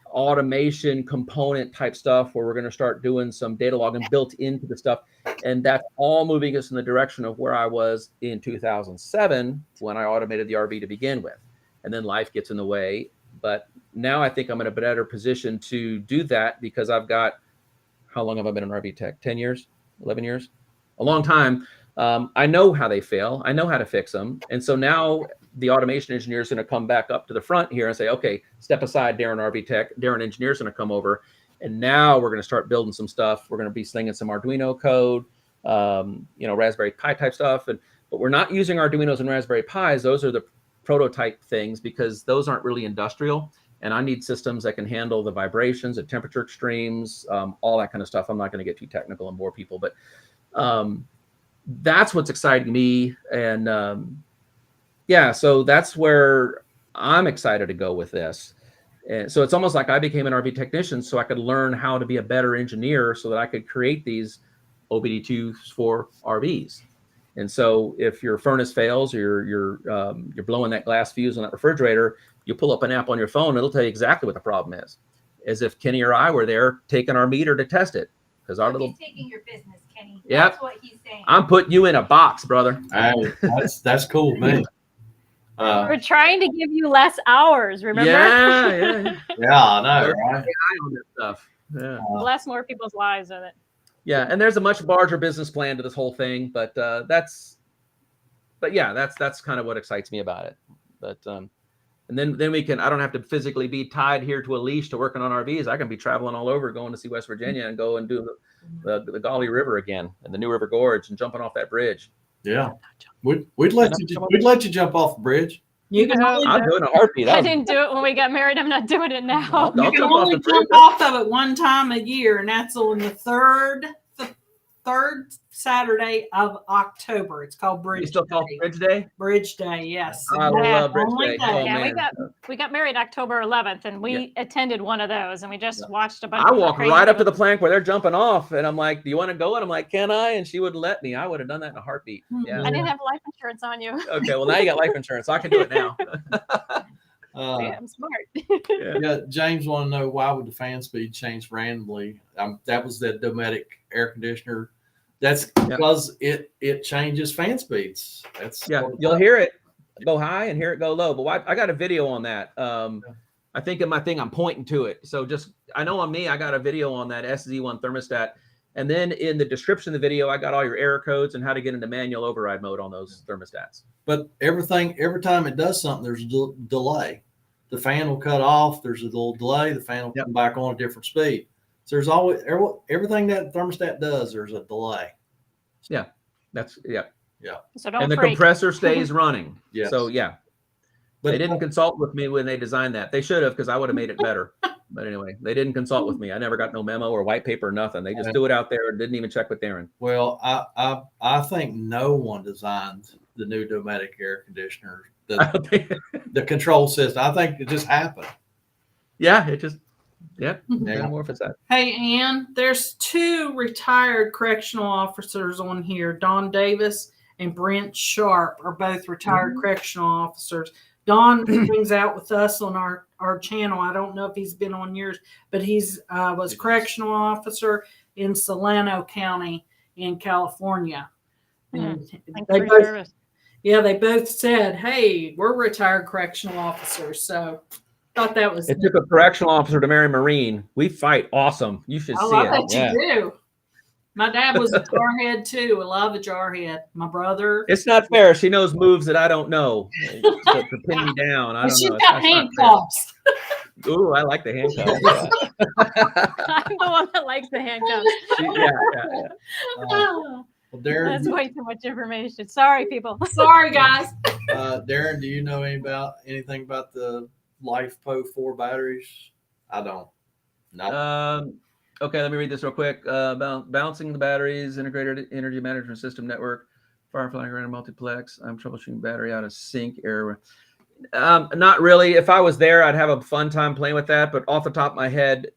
automation component type stuff where we're going to start doing some data logging built into the stuff. And that's all moving us in the direction of where I was in 2007 when I automated the RV to begin with. And then life gets in the way. But now I think I'm in a better position to do that because I've got, how long have I been in RV tech? 10 years, 11 years, a long time. I know how they fail. I know how to fix them. And so now the automation engineer is going to come back up to the front here and say, okay, step aside, Darren RV tech. Darren engineer is going to come over. And now we're going to start building some stuff. We're going to be slinging some Arduino code, Raspberry Pi type stuff. But we're not using Arduinos and Raspberry Pis. Those are the prototype things because those aren't really industrial, and I need systems that can handle the vibrations, the temperature extremes, all that kind of stuff. I'm not going to get too technical and bore people, but that's what's exciting me. And yeah, so that's where I'm excited to go with this. And so it's almost like I became an RV technician so I could learn how to be a better engineer so that I could create these OBD2s for RVs. And so if your furnace fails or you're blowing that glass fuse on that refrigerator, you pull up an app on your phone, it'll tell you exactly what the problem is. As if Kenny or I were there taking our meter to test it. Because our little He's taking your business, Kenny. Yep. That's what he's saying. I'm putting you in a box, brother. Hey, that's cool, man. We're trying to give you less hours, remember? Yeah. Yeah, I know, right? On this stuff. Yeah. Bless more people's lives with it. Yeah, and there's a much larger business plan to this whole thing, but that's kind of what excites me about it. But and then we can, I don't have to physically be tied here to a leash to working on RVs. I can be traveling all over, going to see West Virginia and go and do the Gauley River again and the New River Gorge and jumping off that bridge. Yeah, we'd let you jump off the bridge. You can only, I'll do it in a heartbeat. I didn't do it when we got married. I'm not doing it now. I'll you can jump off only the bridge. jump off of it one time a year, and that's on the third Saturday of October. It's called You Bridge still call Day. it Bridge Day? Bridge Day, yes. I love Bridge only Day. day. Oh, Yeah, man. we got married October 11th, and we attended one of those, and we just watched a bunch. I of walked crazy right up to the movies. plank where they're jumping off, and I'm like, "Do you want to go?" And I'm like, "Can I?" And she wouldn't let me. I would have done that in a heartbeat. Yeah. I didn't have life insurance on you. Okay. Well, now you got life insurance. So I can do it now. Yeah, I'm smart. Yeah. Yeah, James want to know why would the fan speed change randomly? That was that Dometic air conditioner. That's because it changes fan speeds. That's Yeah, you'll hear it go high and hear it go low. But I got a video on that. I think in my thing I'm pointing to it. So just I know on me, I got a video on that SZ1 thermostat. And then in the description of the video, I got all your error codes and how to get into manual override mode on those thermostats. But every time it does something, there's a delay. The fan will cut off. There's a little delay. The fan will come back on a different speed. So there's always everything that thermostat does. There's a delay. Yeah, that's So don't and the freak. compressor stays running. Yes. So yeah, But they didn't consult with me when they designed that. They should have, because I would have made it better. But anyway, they didn't consult with me. I never got no memo or white paper or nothing. They just threw it out there and didn't even check with Darren. Well, I think no one designed the new Dometic air conditioner. The control system. I think it just happened. Yeah, it just Yeah. metamorphosed that. Hey, Ann, there's two retired correctional officers on here. Don Davis and Brent Sharp are both retired correctional officers. Don hangs out with us on our channel. I don't know if he's been on yours, but he's was correctional officer in Solano County in California. And Thanks they for your both, service. they both said, "Hey, we're retired correctional officers." So thought that was. It took a correctional officer to marry a Marine. We fight awesome. You should see I it. bet you do. My dad was a jarhead too. I love a jarhead. My brother. It's not fair. She knows moves that I don't know to pin me down. I And don't she's know. got handcuffs. Ooh, I like the handcuffs. Yeah. I'm the one that likes the handcuffs. Yeah. Well, Darren, That's way too much information. Sorry, people. Sorry, guys. Darren, do you know anything about the LifePo 4 batteries? I don't. No. Okay, let me read this real quick. Balancing the batteries, integrated energy management system network, Firefly Granite Multiplex. I'm troubleshooting battery out of sync error. Not really. If I was there, I'd have a fun time playing with that. But off the top of my head,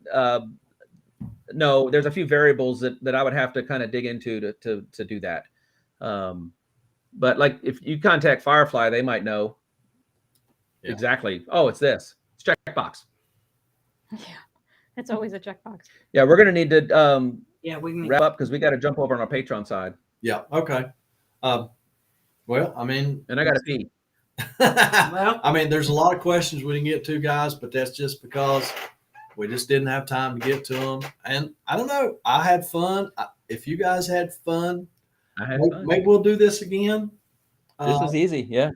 no. There's a few variables that I would have to kind of dig into to do that. But like if you contact Firefly, they might know exactly. Oh, it's this. It's checkbox. Yeah, it's always a checkbox. Yeah, we're gonna need to We can wrap up because we got to jump over on our Patreon side. Yeah. Okay. Well, I mean, And I got to pee. I mean, there's a lot of questions we didn't get to, guys, but that's just because we just didn't have time to get to them. And I don't know. I had fun. If you guys had fun, I had fun. maybe we'll do this again. This was easy. Yeah.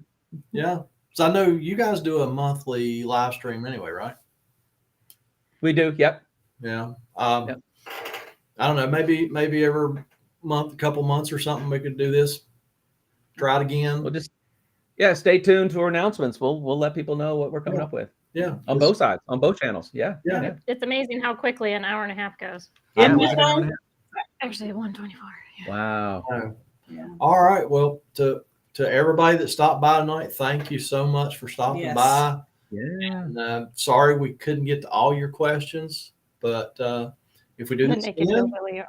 Yeah. So I know you guys do a monthly live stream anyway, right? We do. Yep. Yeah. Yep. I don't know. Maybe every month, a couple months or something, we could do this. Try it again. We'll just stay tuned for announcements. We'll let people know what we're coming up with. Yeah. On both sides, on both channels. Yeah. Yeah. It's amazing how quickly an hour and a half goes. Yeah, Isn't it was it an hour though? and a half. Actually, 124. Yeah. Wow. Oh, All right. Well, to everybody that stopped by tonight, thank you so much for stopping Yes. by. Yeah. And sorry we couldn't get to all your questions, but if we do The this naked again, hillbilly.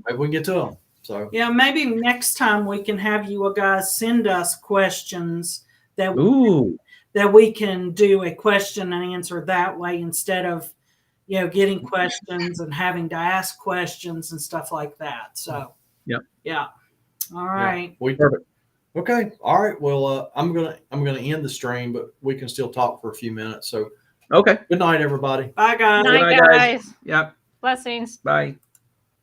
maybe we can get to them. So Yeah, maybe next time we can have you guys send us questions that Ooh. we can do a question and answer that way instead of getting questions and having to ask questions and stuff like that. So Yep. Yeah. All right. Perfect. Okay. All right. Well, I'm gonna end the stream, but we can still talk for a few minutes. So Okay. good night, everybody. Bye, guys. Night, Bye, guys. guys. Yep. Blessings. Bye.